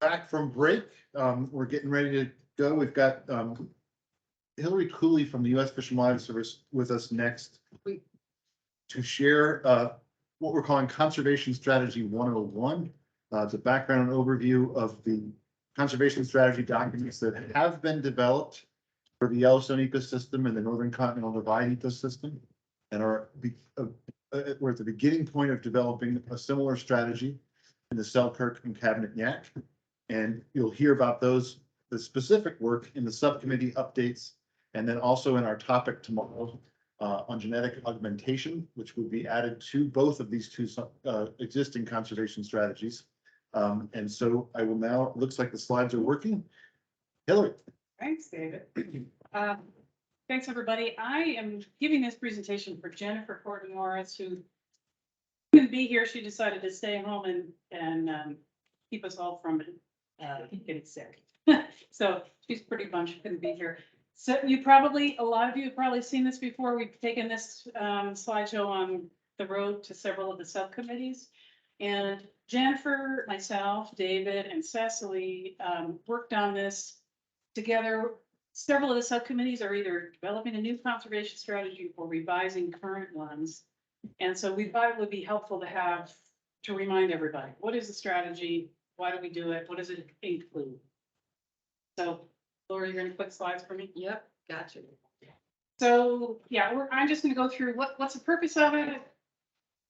Back from break. We're getting ready to go. We've got Hillary Cooley from the U.S. Fish and Wildlife Service with us next to share what we're calling Conservation Strategy 101. It's a background and overview of the conservation strategy documents that have been developed for the Yellowstone ecosystem and the Northern Continental Divide ecosystem, and we're at the beginning point of developing a similar strategy in the Selkirk and Cabinet Yaak. And you'll hear about the specific work in the subcommittee updates, and then also in our topic tomorrow on genetic augmentation, which would be added to both of these two existing conservation strategies. And so I will now, it looks like the slides are working. Hillary. Thanks, David. Thanks, everybody. I am giving this presentation for Jennifer Courtney Morris, who couldn't be here. She decided to stay home and keep us all from getting sick. So she's pretty bummed she couldn't be here. So a lot of you have probably seen this before. We've taken this slideshow on the road to several of the subcommittees. And Jennifer, myself, David, and Cecily worked on this together. Several of the subcommittees are either developing a new conservation strategy or revising current ones. And so we thought it would be helpful to remind everybody, what is the strategy? Why do we do it? What does it include? So Laura, you're gonna click slides for me? Yep, gotcha. So yeah, I'm just gonna go through what's the purpose of it?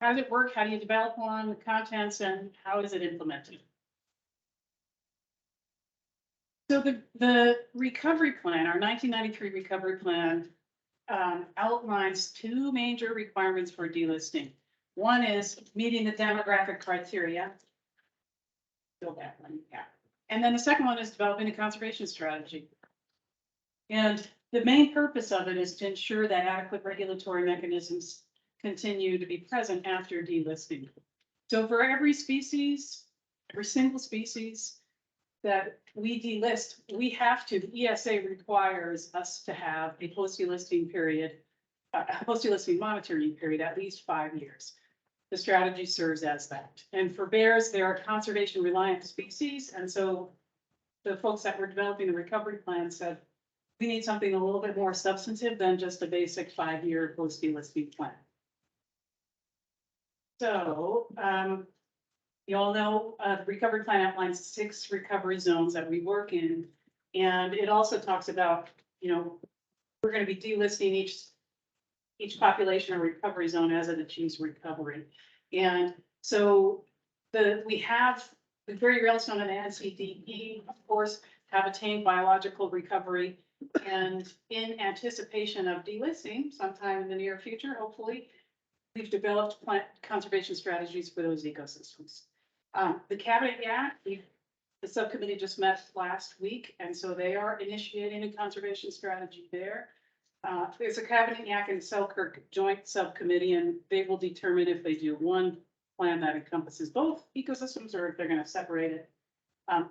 How does it work? How do you develop one, the contents, and how is it implemented? So the recovery plan, our 1993 recovery plan, outlines two major requirements for delisting. One is meeting the demographic criteria. Go back one, yeah. And then the second one is developing a conservation strategy. And the main purpose of it is to ensure that adequate regulatory mechanisms continue to be present after delisting. So for every species, every single species that we delist, we have to, the ESA requires us to have a post-delisting period, a post-delisting monitoring period, at least 5 years. The strategy serves as that. And for bears, they are conservation reliant species. And so the folks that were developing the recovery plan said, we need something a little bit more substantive than just a basic 5-year post-delisting plan. So you all know the recovery plan outlines 6 recovery zones that we work in. And it also talks about, we're going to be delisting each population or recovery zone as it achieves recovery. And so we have the Great Yellowstone and NCDE, of course, have attained biological recovery. And in anticipation of delisting sometime in the near future, hopefully, we've developed plant conservation strategies for those ecosystems. The Cabinet Yaak, the subcommittee just met last week, and so they are initiating a conservation strategy there. There's a Cabinet Yaak and Selkirk joint subcommittee, and they will determine if they do one plan that encompasses both ecosystems or if they're going to separate it.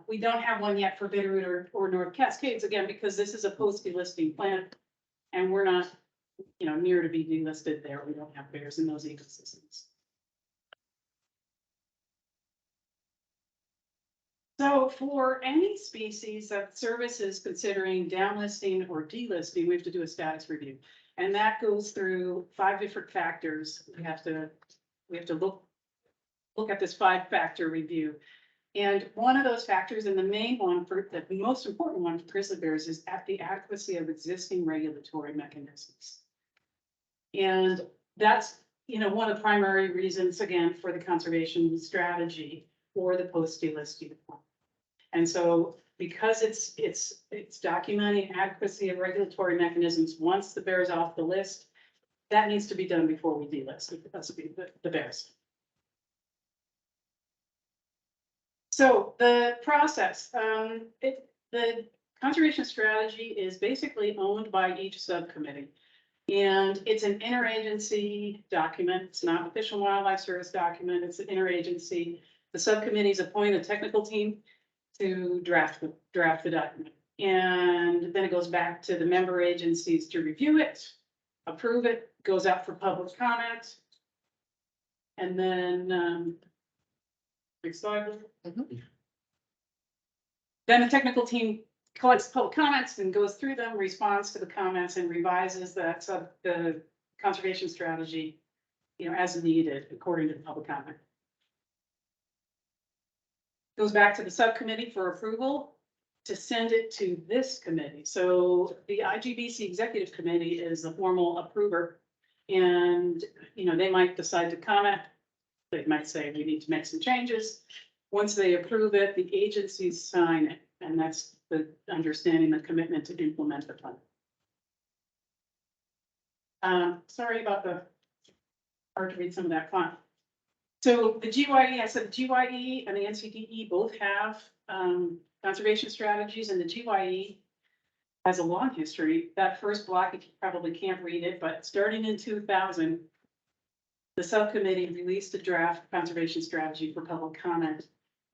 We don't have one yet for Bitterroot or North Cascades, again, because this is a post-delisting plan, and we're not, near to be delisted there. We don't have bears in those ecosystems. So for any species that service is considering downlisting or delisting, we have to do a status review. And that goes through 5 different factors. We have to look at this 5-factor review. And one of those factors, and the main one the most important one for grizzly bears, is at the adequacy of existing regulatory mechanisms. And that's, one of the primary reasons, again, for the conservation strategy or the post-delisting plan. And so because it's documenting adequacy of regulatory mechanisms once the bear is off the list, that needs to be done before we delist. It has to be the bears. So the process, the conservation strategy is basically owned by each subcommittee. And it's an interagency document. It's not a Fish and Wildlife Service document. It's an interagency. The subcommittees appoint a technical team to draft the document. And then it goes back to the member agencies to review it, approve it, goes out for public comment. And then, next slide. Then the technical team collects public comments and goes through them, responds to the comments and revises the conservation strategy, as needed according to the public comment. Goes back to the subcommittee for approval to send it to this committee. So the IGBC Executive Committee is the formal approver. And, they might decide to comment. They might say we need to make some changes. Once they approve it, the agencies sign it. And that's the understanding, the commitment to implement the plan. Sorry about the hard to read some of that font. So the GYE, I said the GYE and the NCDE both have conservation strategies, and the GYE has a long history. That first block, you probably can't read it, but starting in 2000, the subcommittee released a draft conservation strategy for public comment,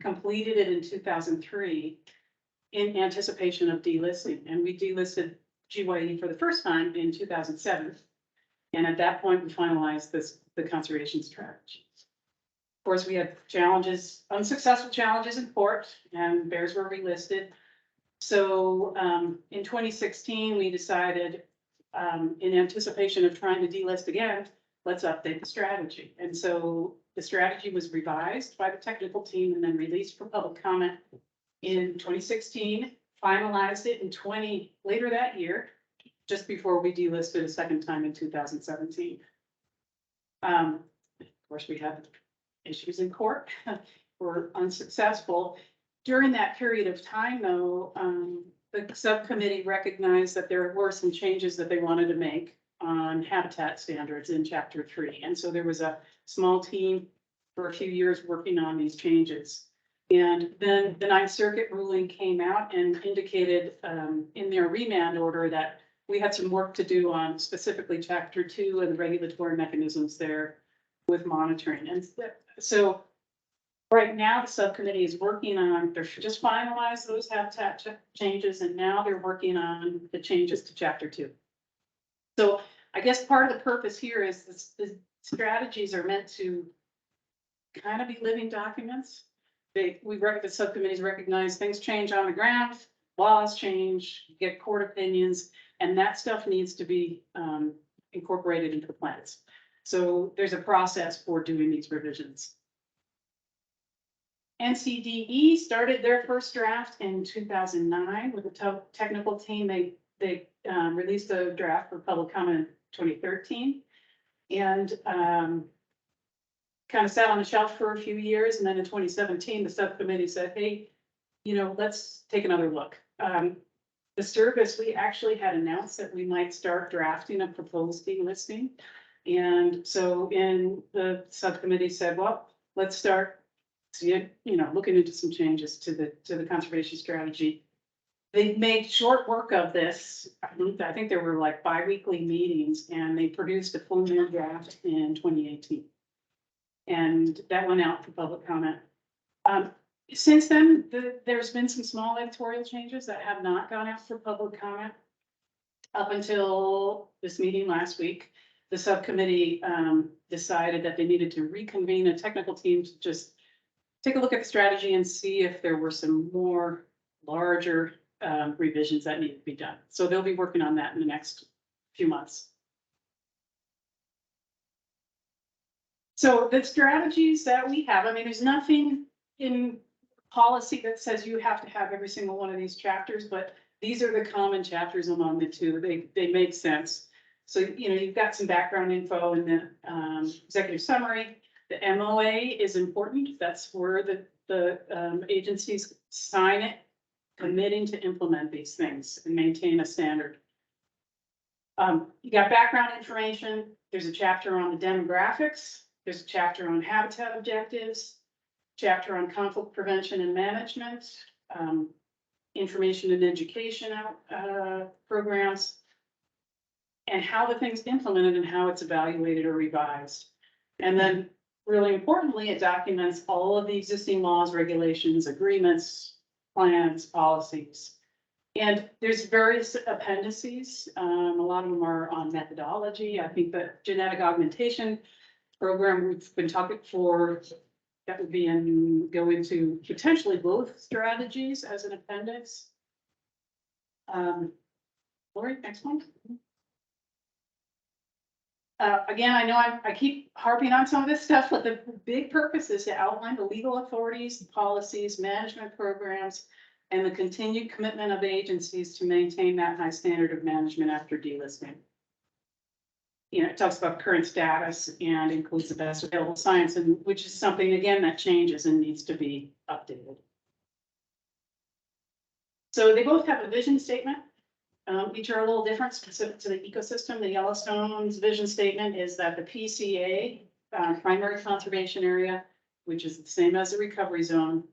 completed it in 2003 in anticipation of delisting. And we delisted GYE for the first time in 2007. And at that point, we finalized the conservation strategy. Of course, we had challenges, unsuccessful challenges in court, and bears were relisted. So in 2016, we decided, in anticipation of trying to delist again, let's update the strategy. And so the strategy was revised by the technical team and then released for public comment in 2016, finalized it in later that year, just before we delisted a second time in 2017. Of course, we had issues in court, were unsuccessful. During that period of time, though, the subcommittee recognized that there were some changes that they wanted to make on habitat standards in Chapter 3. And so there was a small team for a few years working on these changes. And then the Ninth Circuit ruling came out and indicated in their remand order that we had some work to do on specifically Chapter 2 and the regulatory mechanisms there with monitoring. And so right now, the subcommittee is working on, they're just finalized those habitat changes, and now they're working on the changes to Chapter 2. So I guess part of the purpose here is the strategies are meant to kind of be living documents. The subcommittees recognize things change on the ground, laws change, you get court opinions, and that stuff needs to be incorporated into the plans. So there's a process for doing these revisions. NCDE started their first draft in 2009 with a technical team. They released a draft for public comment in 2013 and kind of sat on the shelf for a few years. And then in 2017, the subcommittee said, hey, let's take another look. The service, we actually had announced that we might start drafting a proposed delisting. And so the subcommittee said, well, let's start looking into some changes to the conservation strategy. They made short work of this. I think there were like bi-weekly meetings, and they produced a full draft in 2018. And that went out for public comment. Since then, there's been some small editorial changes that have not gone out for public comment. Up until this meeting last week, the subcommittee decided that they needed to reconvene a technical team to just take a look at the strategy and see if there were some more larger revisions that need to be done. So they'll be working on that in the next few months. So the strategies that we have, there's nothing in policy that says you have to have every single one of these chapters, but these are the common chapters among the two. They make sense. So, you've got some background info in the executive summary. The MOA is important. That's where the agencies sign it, committing to implement these things and maintain a standard. You got background information. There's a chapter on the demographics. There's a chapter on habitat objectives, chapter on conflict prevention and management, information and education programs, and how the thing's implemented and how it's evaluated or revised. And then really importantly, it documents all of the existing laws, regulations, agreements, plans, policies. And there's various appendices. A lot of them are on methodology. I think the genetic augmentation program, we've been talking for, that would be go into potentially both strategies as an appendix. Lori, next one. Again, I know I keep harping on some of this stuff, but the big purpose is to outline the legal authorities, policies, management programs, and the continued commitment of agencies to maintain that high standard of management after delisting. You know, it talks about current status and includes the best available science, and which is something, again, that changes and needs to be updated. So they both have a vision statement. Each are a little different specific to the ecosystem. The Yellowstone's vision statement is that the PCA, primary conservation area, which is the same as the recovery zone,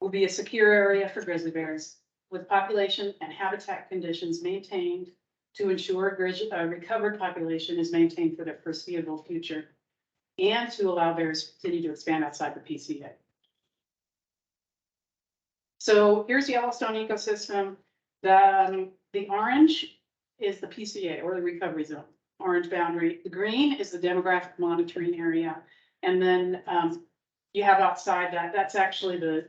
will be a secure area for grizzly bears with population and habitat conditions maintained to ensure a recovered population is maintained for the foreseeable future and to allow bears to continue to expand outside the PCA. So here's Yellowstone ecosystem. The orange is the PCA or the recovery zone, orange boundary. The green is the demographic monitoring area. And then you have outside that, that's actually the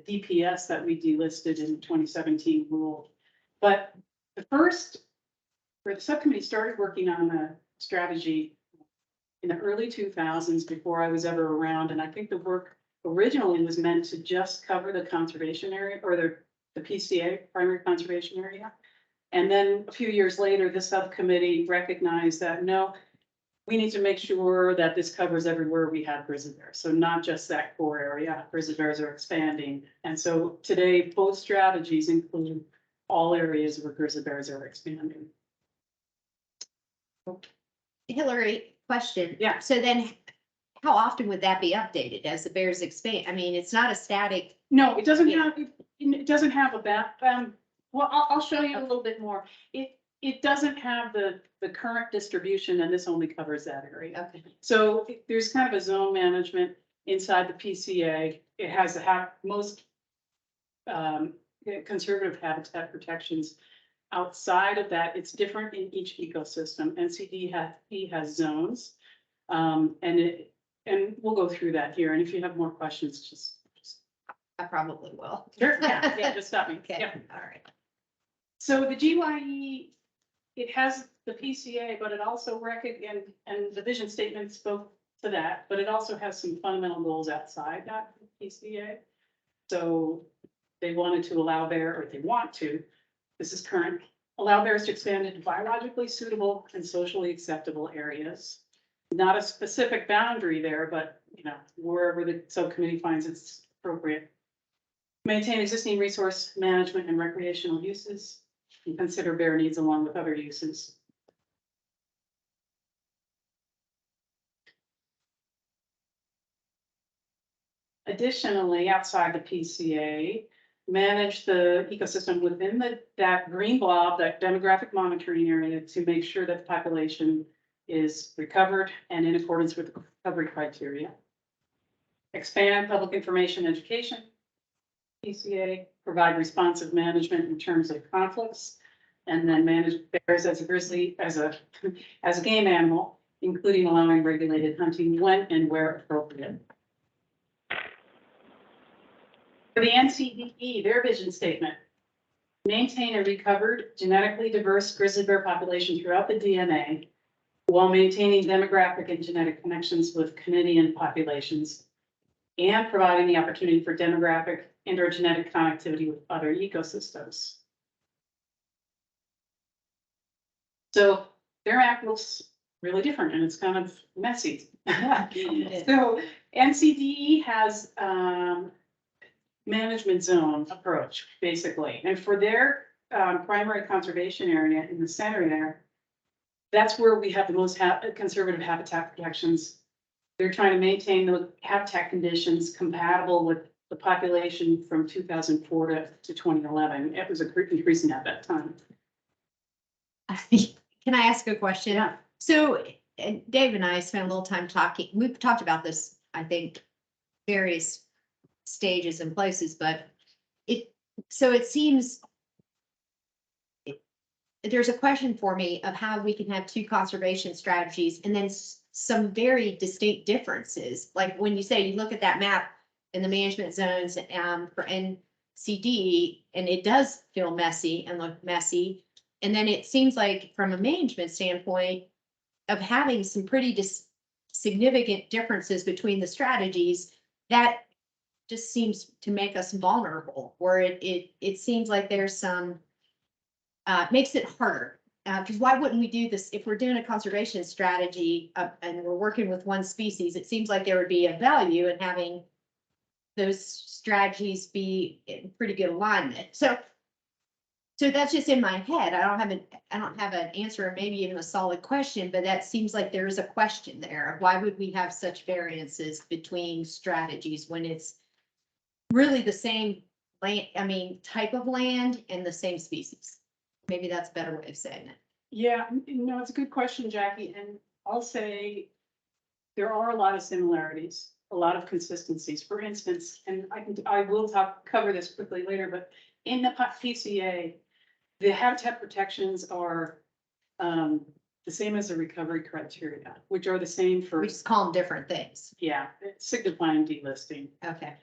DPS that we delisted in 2017 rule. But where the subcommittee started working on the strategy in the early 2000s before I was ever around. And I think the work originally was meant to just cover the conservation area or the PCA, primary conservation area. And then a few years later, the subcommittee recognized that no, we need to make sure that this covers everywhere we have grizzly bears. So not just that core area, grizzly bears are expanding. And so today, both strategies include all areas where grizzly bears are expanding. Hillary, question. Yeah. So then how often would that be updated as the bears expand? I mean, it's not a static. No, it doesn't have, it doesn't have a back, well, I'll show you a little bit more. It doesn't have the current distribution, and this only covers that area. Okay. So there's kind of a zone management inside the PCA. It has the most conservative habitat protections. Outside of that, it's different in each ecosystem. NCD has zones, and we'll go through that here. And if you have more questions, just I probably will. sure, yeah, just stop me. Okay, Yeah. all right. So the GYE, it has the PCA, but it also and the vision statement spoke to that, but it also has some fundamental goals outside that PCA. So they wanted to allow they want to, this is current, allow bears to expand into biologically suitable and socially acceptable areas. Not a specific boundary there, but wherever the subcommittee finds it's appropriate. Maintain existing resource management and recreational uses and consider bear needs along with other uses. Additionally, outside the PCA, manage the ecosystem within that green blob, that demographic monitoring area, to make sure that the population is recovered and in accordance with the recovery criteria. Expand public information education, PCA, provide responsive management in terms of conflicts, and then manage bears as a game animal, including allowing regulated hunting when and where appropriate. For the NCDE, their vision statement, maintain a recovered, genetically diverse grizzly bear population throughout the DNA, while maintaining demographic and genetic connections with Canadian populations, and providing the opportunity for demographic and or genetic connectivity with other ecosystems. So their act looks really different and it's kind of messy. So NCDE has management zone approach, basically. And for their primary conservation area in the center there, that's where we have the most conservative habitat protections. They're trying to maintain the habitat conditions compatible with the population from 2004 to 2011. It was increasing at that time. Can I ask a question? Yeah. So Dave and I spent a little time talking. We've talked about this, I think, various stages and places, but it seems there's a question for me of how we can have two conservation strategies and then some very distinct differences. Like when you say you look at that map in the management zones, for NCD, and it does feel messy and look messy. And then it seems like from a management standpoint of having some pretty significant differences between the strategies, that just seems to make us vulnerable, where it seems like there's some, makes it harder. Because why wouldn't we do this if we're doing a conservation strategy and we're working with one species? It seems like there would be a value in having those strategies be in pretty good alignment. So that's just in my head. I don't have an answer, or maybe even a solid question, but that seems like there is a question there. Why would we have such variances between strategies when it's really the same land, I mean, type of land and the same species? Maybe that's a better way of saying it. Yeah, no, it's a good question, Jackie, and I'll say there are a lot of similarities, a lot of consistencies. For instance, and I will cover this quickly later, but in the PCA, the habitat protections are the same as the recovery criteria, which are the same for, We just call them different things. yeah, signifying delisting. Okay.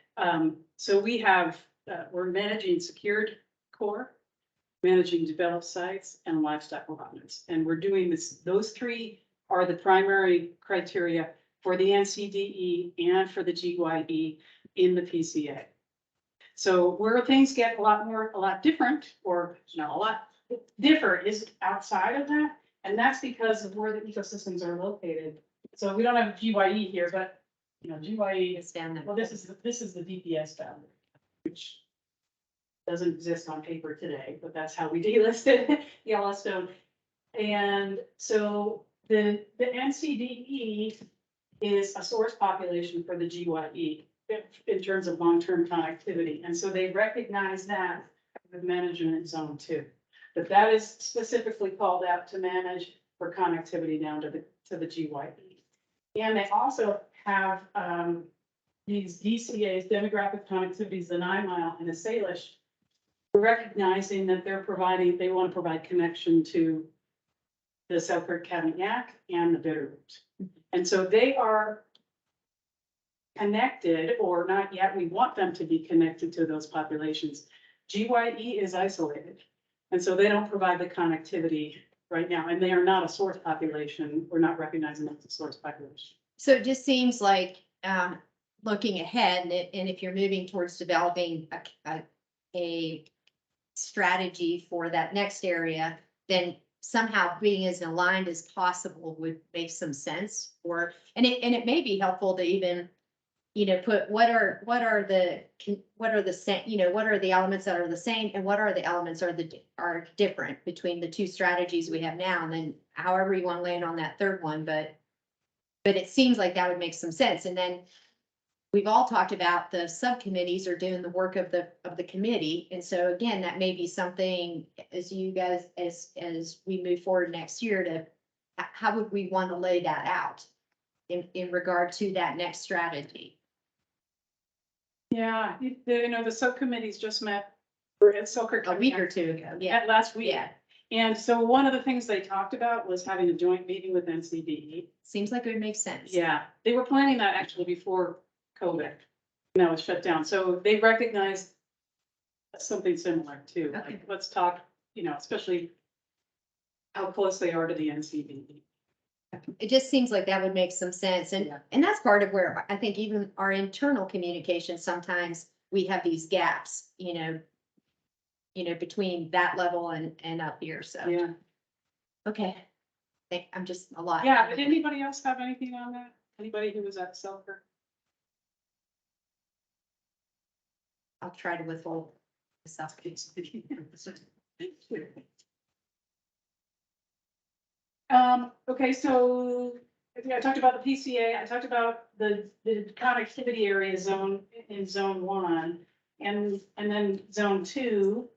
So we have, we're managing secured core, managing developed sites, and livestock allotments. And we're doing this, those three are the primary criteria for the NCDE and for the GYE in the PCA. So where things get a lot different, or not a lot different, is outside of that. And that's because of where the ecosystems are located. So we don't have GYE here, but you know, GYE is, It's down there. well, this is the DPS boundary, which doesn't exist on paper today, but that's how we delisted Yellowstone. And so the NCDE is a source population for the GYE in terms of long-term connectivity. And so they recognize that with management zone 2. But that is specifically called out to manage for connectivity down to the GYE. And they also have these DCAs, demographic connectivities, the 9 Mile and the Salish, recognizing that they want to provide connection to the Selkirk Catamount and the Bitterroot. And so they are connected, or not yet, we want them to be connected to those populations. GYE is isolated, and so they don't provide the connectivity right now, and they are not a source population. We're not recognizing them as a source population. So it just seems like, looking ahead, and if you're moving towards developing a strategy for that next area, then somehow being as aligned as possible would make some sense. And it may be helpful to even, put what are the same, what are the elements that are the same, and what are the elements are different between the two strategies we have now, and then however you want to land on that third one, but it seems like that would make some sense. And then we've all talked about the subcommittees are doing the work of the committee. And so again, that may be something as you guys, as we move forward next year, how would we want to lay that out in regard to that next strategy? Yeah, the subcommittees just met at Selkirk A week or two ago, yeah. last week. Yeah, And so one of the things they talked about was having a joint meeting with NCDE. seems like it would make sense. Yeah, they were planning that actually before COVID. Now it's shut down. So they recognized something similar too. Okay. Like, let's talk, especially how close they are to the NCDE. It just seems like that would make some sense. Yeah. And that's part of where I think even our internal communication, sometimes we have these gaps, between that level and up here. So, Yeah. okay. I'm just a lot. Yeah. Did anybody else have anything on that? Anybody who was at Selkirk? I'll try to withhold myself. Okay, so I talked about the PCA, I talked about the connectivity area zone in zone 1 and then zone 2.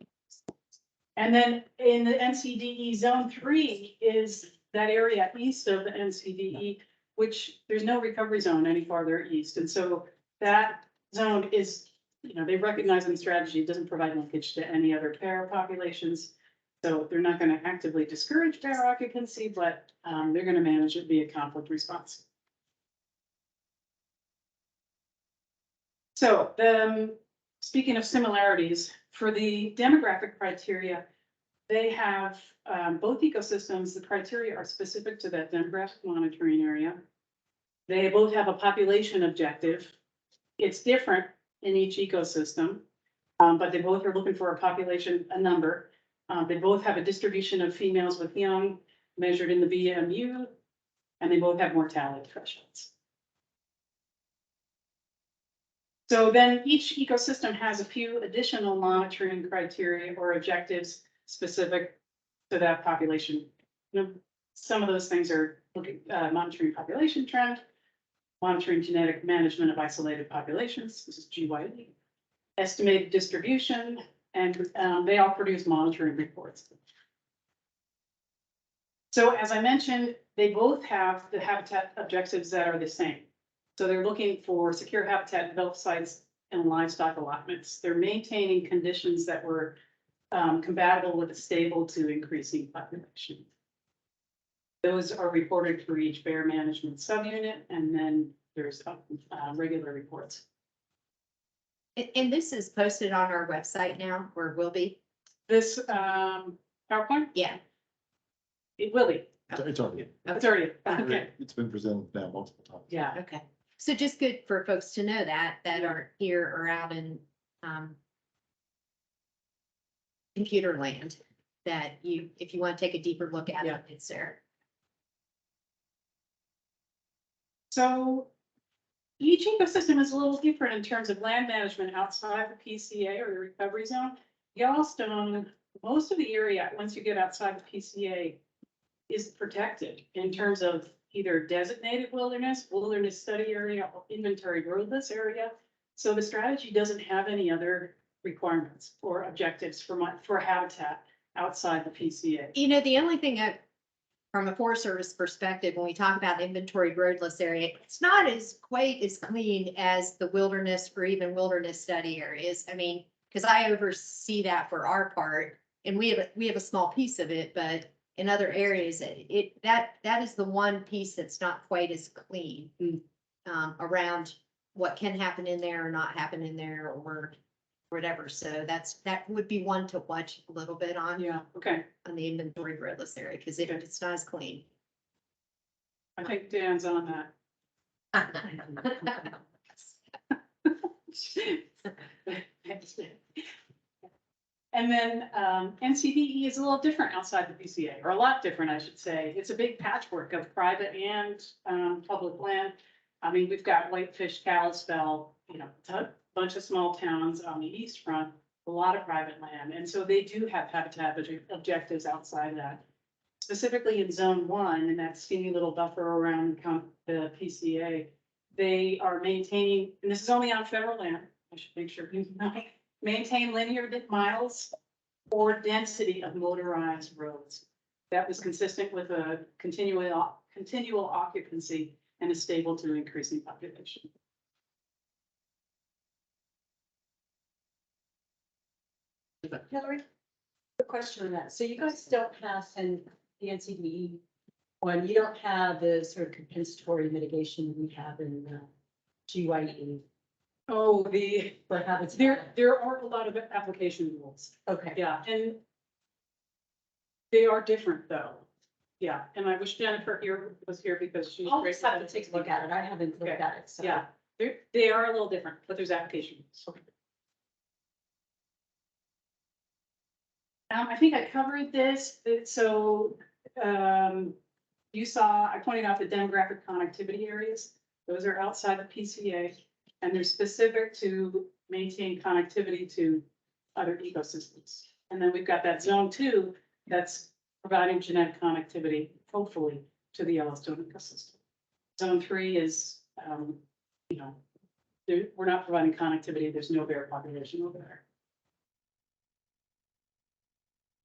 And then in the NCDE zone 3 is that area east of the NCDE, which there's no recovery zone any farther east. And so that zone is, they recognize in the strategy, it doesn't provide linkage to any other pair populations. So they're not gonna actively discourage bear occupancy, but they're gonna manage it via conflict response. So speaking of similarities, for the demographic criteria, they have both ecosystems, the criteria are specific to that demographic monitoring area. They both have a population objective. It's different in each ecosystem, but they both are looking for a population, a number. They both have a distribution of females with young measured in the BMU, and they both have mortality thresholds. So then each ecosystem has a few additional monitoring criteria or objectives specific to that population. You know, some of those things are looking, monitoring population trend, monitoring genetic management of isolated populations, this is GYE, estimated distribution, and they all produce monitoring reports. So as I mentioned, they both have the habitat objectives that are the same. So they're looking for secure habitat developed sites and livestock allotments. They're maintaining conditions that were compatible with a stable to increasing population. Those are reported for each bear management subunit, and then there's regular reports. And this is posted on our website now, or will be? This PowerPoint, Yeah, It's already, it's already, okay, it's been presented now multiple times. yeah. okay. So just good for folks to know that aren't here or out in computer land, that you, if you want to take a deeper look at Yeah. it, it's there. So each ecosystem is a little different in terms of land management outside the PCA or the recovery zone. Yellowstone, most of the area, once you get outside the PCA, is protected in terms of either designated wilderness, wilderness study area, or inventory roadless area. So the strategy doesn't have any other requirements or objectives for habitat outside the PCA. You know, the only thing from a Forest Service perspective, when we talk about inventory roadless area, it's not as quite as clean as the wilderness or even wilderness study areas. I mean, because I oversee that for our part, and we have a small piece of it, but in other areas, that is the one piece that's not quite as clean around what can happen in there or not happen in there or whatever. So that would be one to watch a little bit on. Yeah, okay. On the inventory roadless area, because it's not as clean. I think Dan's on that. And then NCDE is a little different outside the PCA, or a lot different, I should say. It's a big patchwork of private and public land. I mean, we've got Whitefish, Kalispell, you know, a bunch of small towns on the east front, a lot of private land. And so they do have habitat objectives outside that. Specifically in zone 1, in that skinny little buffer around the PCA, they are maintaining, and this is only on federal land, I should make sure you know, maintain linear miles or density of motorized roads. That was consistent with a continual occupancy and a stable to increasing population. Hillary, a question on that. So you guys don't have, and the NCDE one, you don't have the sort of compensatory mitigation we have in GYE Oh, for habitat. there are a lot of application rules. Okay. Yeah, and they are different though. Yeah, and I wish Jennifer was here because she's. I'll great just have to with take a look at it. I haven't looked Okay. at it, so. Yeah, they are a little different, but there's application rules. I think I covered this, so, you saw, I pointed out the demographic connectivity areas. Those are outside the PCA, and they're specific to maintain connectivity to other ecosystems. And then we've got that zone 2 that's providing genetic connectivity, hopefully, to the Yellowstone ecosystem. Zone 3 is, you know, we're not providing connectivity, there's no bear population over there.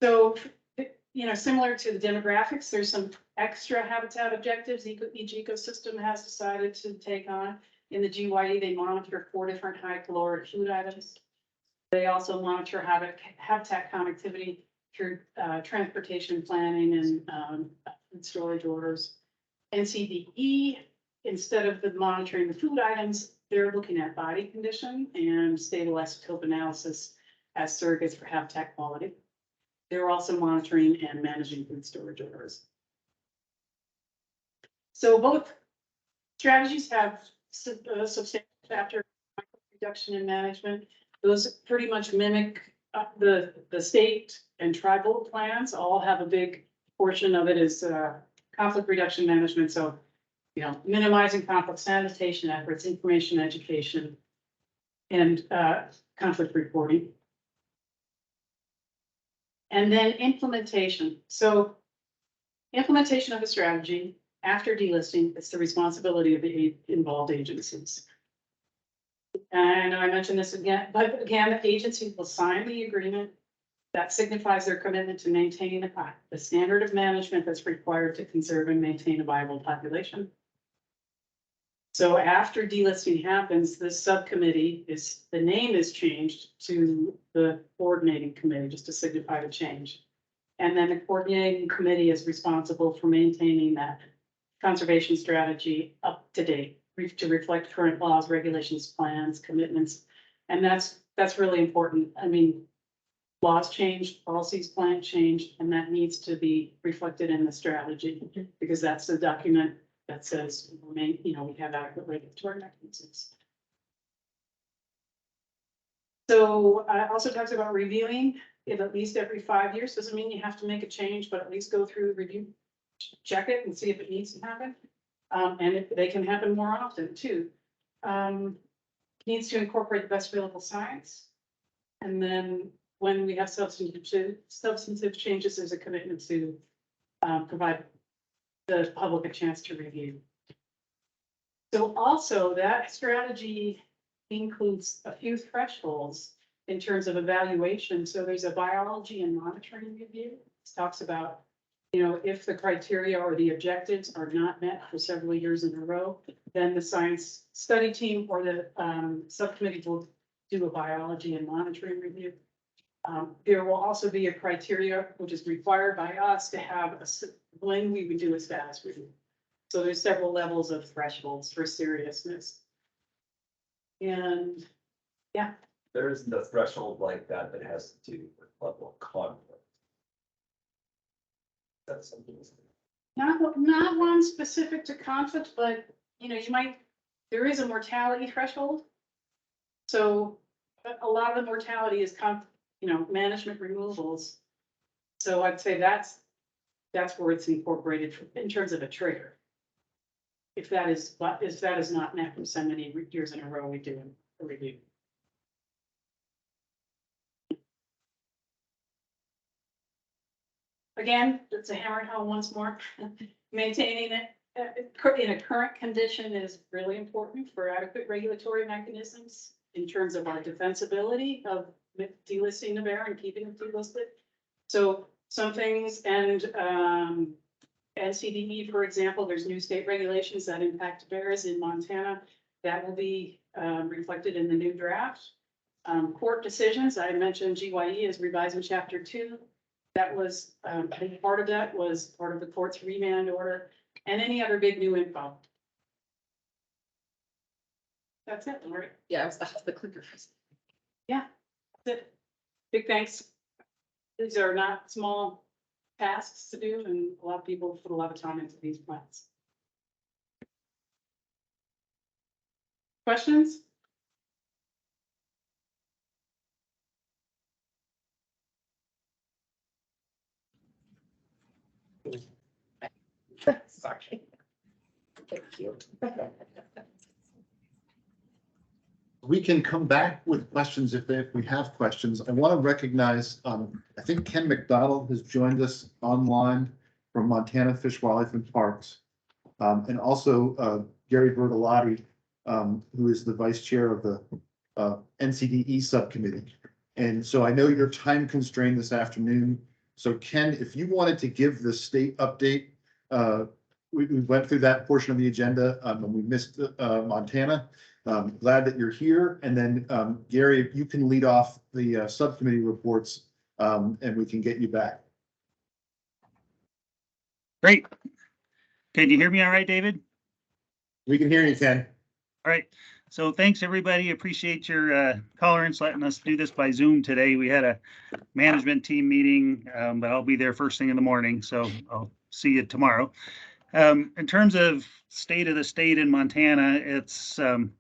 So, you know, similar to the demographics, there's some extra habitat objectives each ecosystem has decided to take on. In the GYE, they monitor 4 different high caloric food items. They also monitor habitat connectivity through transportation planning and storage orders. NCDE, instead of the monitoring the food items, they're looking at body condition and stable isotope analysis as surrogates for habitat quality. They're also monitoring and managing food storage orders. So both strategies have substantial chapter reduction in management. Those pretty much mimic the state and tribal plans. All have a big portion of it is conflict reduction management. So, you know, minimizing conflict sanitation efforts, information education, and conflict reporting. And then implementation. So implementation of a strategy after delisting is the responsibility of the involved agencies. And I mentioned this again, but again, the agency will sign the agreement that signifies their commitment to maintaining the standard of management that's required to conserve and maintain a viable population. So after delisting happens, this subcommittee the name is changed to the coordinating committee, just to signify the change. And then the coordinating committee is responsible for maintaining that conservation strategy up to date to reflect current laws, regulations, plans, commitments. And that's really important. I mean, laws change, policies, plan change, and that needs to be reflected in the strategy because that's the document that says, you know, we have adequate regulatory mechanisms. So also talks about reviewing it at least every 5 years. Doesn't mean you have to make a change, but at least go through, review, check it and see if it needs to happen. And if they can happen more often too. Needs to incorporate the best available science. And then when we have substantive changes, there's a commitment to provide the public a chance to review. So also that strategy includes a few thresholds in terms of evaluation. So there's a biology and monitoring review. It talks about, you know, if the criteria or the objectives are not met for several years in a row, then the science study team or the subcommittee will do a biology and monitoring review. There will also be a criteria which is required by us to have when we would do a status review. So there's several levels of thresholds for seriousness. And yeah. There isn't a threshold like that that has to do with level of conflict. That's something. Not one specific to conflict, but you know, there is a mortality threshold. So a lot of the mortality is management removals. So I'd say that's where it's incorporated in terms of a trigger. If that is not met for so many years in a row, we do a review. Again, it's a hammer home once more. Maintaining it in a current condition is really important for adequate regulatory mechanisms in terms of our defensibility of delisting the bear and keeping it delisted. So some things and NCDE, for example, there's new state regulations that impact bears in Montana. That will be reflected in the new draft. Court decisions, I mentioned GYE is revising chapter 2. That was, I think part of that was part of the court's remand order and any other big new info. That's it, Lori. Yeah, I was the clicker. Yeah, that's it. Big thanks. These are not small tasks to do, and a lot of people put a lot of time into these plans. Questions? Sorry. Thank you. We can come back with questions if we have questions. I want to recognize, I think Ken McDonald has joined us online from Montana Fish, Wildlife and Parks. And also Gary Bertolotti, who is the vice chair of the NCDE subcommittee. And so I know you're time constrained this afternoon. So Ken, if you wanted to give the state update, we went through that portion of the agenda and we missed Montana. Glad that you're here. And then Gary, if you can lead off the subcommittee reports and we can get you back. Great. Can you hear me all right, David? We can hear you, Ken. All right. So thanks, everybody. Appreciate your tolerance letting us do this by Zoom today. We had a management team meeting, but I'll be there first thing in the morning, so I'll see you tomorrow. In terms of state of the state in Montana, it's kind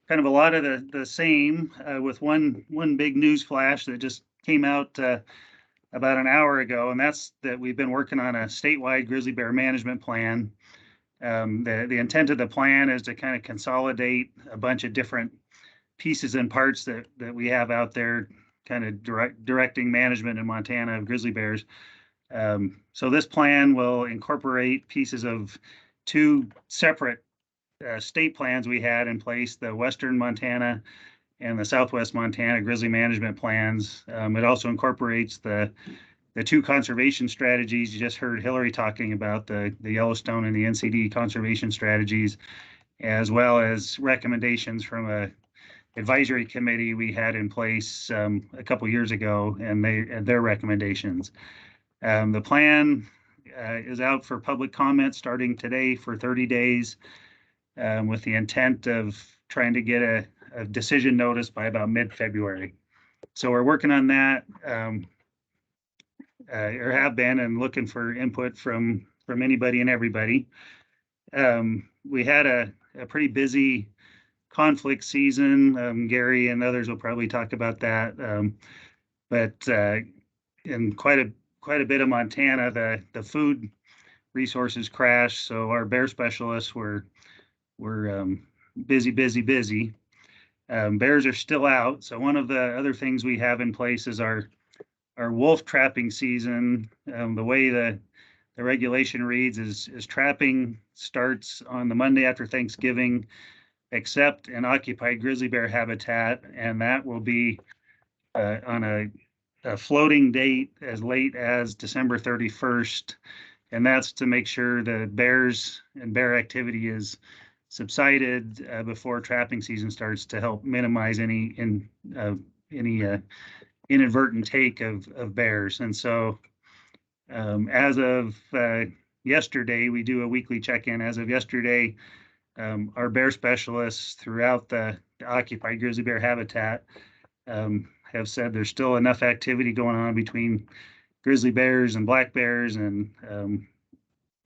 of a lot of the same, with one big news flash that just came out about an hour ago, and that's that we've been working on a statewide grizzly bear management plan. The intent of the plan is to kind of consolidate a bunch of different pieces and parts that we have out there, kind of directing management in Montana of grizzly bears. So this plan will incorporate pieces of two separate state plans we had in place, the Western Montana and the Southwest Montana grizzly management plans. It also incorporates the two conservation strategies you just heard Hillary talking about, the Yellowstone and the NCD conservation strategies, as well as recommendations from a advisory committee we had in place a couple years ago, and their recommendations. The plan is out for public comment starting today for 30 days, with the intent of trying to get a decision notice by about mid-February. So we're working on that. Or have been, and looking for input from anybody and everybody. We had a pretty busy conflict season. Gary and others will probably talk about that. But in quite a bit of Montana, the food resources crashed, so our bear specialists were busy. Bears are still out. So one of the other things we have in place is our wolf trapping season. The way the regulation reads is trapping starts on the Monday after Thanksgiving, except in occupied grizzly bear habitat, and that will be on a floating date as late as December 31st, and that's to make sure the bears and bear activity is subsided before trapping season starts, to help minimize any inadvertent take of bears. And so as of yesterday, we do a weekly check-in. As of yesterday, our bear specialists throughout the occupied grizzly bear habitat have said there's still enough activity going on between grizzly bears and black bears and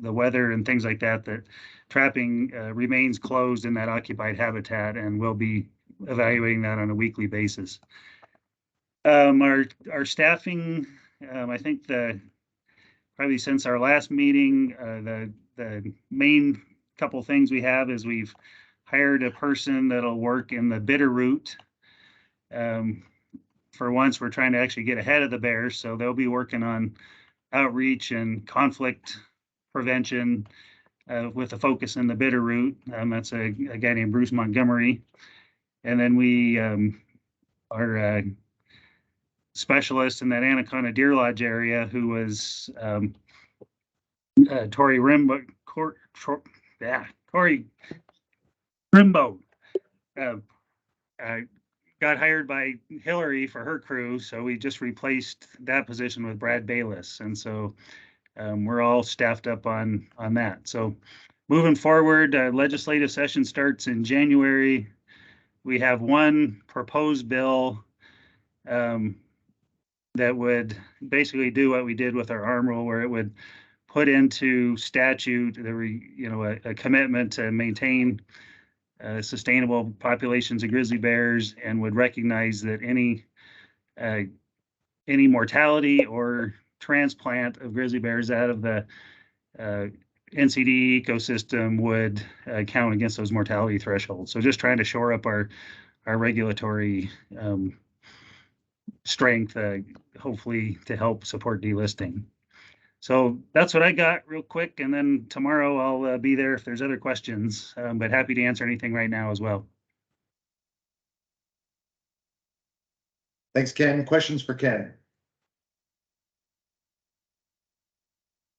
the weather and things like that, that trapping remains closed in that occupied habitat, and we'll be evaluating that on a weekly basis. Our staffing, I think probably since our last meeting, the main couple things we have is we've hired a person that'll work in the Bitterroot. For once, we're trying to actually get ahead of the bears, so they'll be working on outreach and conflict prevention with a focus in the Bitterroot. That's a guy named Bruce Montgomery. And then we are specialist in that Anaconda Deer Lodge area, who was Tori Rimbo. Tori Rimbo got hired by Hillary for her crew, so we just replaced that position with Brad Bayless, and so we're all staffed up on that. So moving forward, legislative session starts in January. We have one proposed bill that would basically do what we did with our arm rule, where it would put into statute a commitment to maintain sustainable populations of grizzly bears, and would recognize that any mortality or transplant of grizzly bears out of the NCD ecosystem would count against those mortality thresholds. So just trying to shore up our regulatory strength, hopefully to help support delisting. So that's what I got real quick. And then tomorrow I'll be there if there's other questions, but happy to answer anything right now as well. Thanks, Ken. Questions for Ken?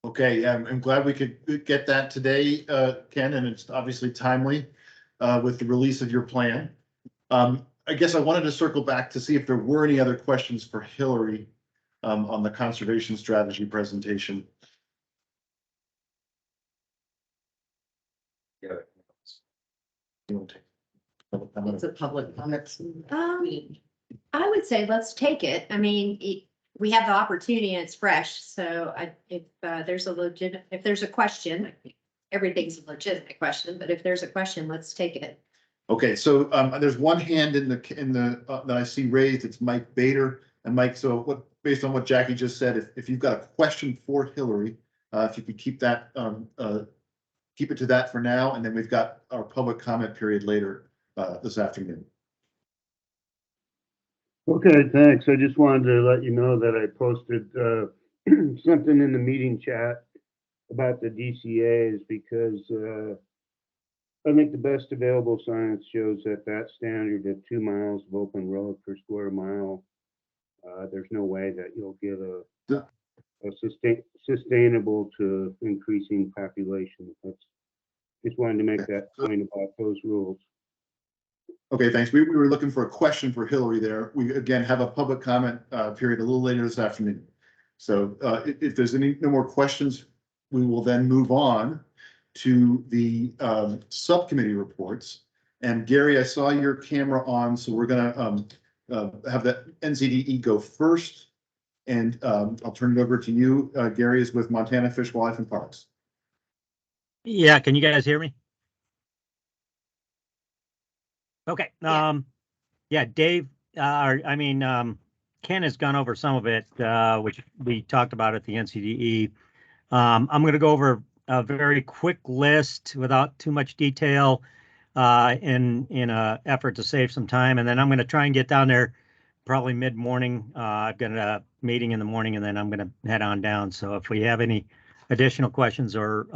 Okay, I'm glad we could get that today, Ken, and it's obviously timely with the release of your plan. I guess I wanted to circle back to see if there were any other questions for Hillary on the conservation strategy presentation. Yeah. You want to take public comment? It's a public comments. I would say let's take it. I mean, we have the opportunity and it's fresh, so if there's a question, everything's a legitimate question, but if there's a question, let's take it. Okay, so there's one hand in the that I see raised. It's Mike Bader. And Mike, so based on what Jackie just said, if you've got a question for Hillary, if you could keep that keep it to that for now, and then we've got our public comment period later this afternoon. Okay, thanks. I just wanted to let you know that I posted something in the meeting chat about the DCAs because I think the best available science shows that that standard of 2 miles of open road per square mile, there's no way that you'll get a sustainable to increasing population. Just wanted to make that point about those rules. Okay, thanks. We were looking for a question for Hillary there. We again have a public comment period a little later this afternoon. So if there's no more questions, we will then move on to the subcommittee reports. And Gary, I saw your camera on, so we're gonna have the NCDE go first. And I'll turn it over to you. Gary is with Montana Fish, Wildlife and Parks. Yeah, can you guys hear me? Okay. Yeah, Dave, Ken has gone over some of it, which we talked about at the NCDE. I'm going to go over a very quick list without too much detail in an effort to save some time. And then I'm going to try and get down there probably mid-morning. I've got a meeting in the morning and then I'm going to head on down. So if we have any additional questions or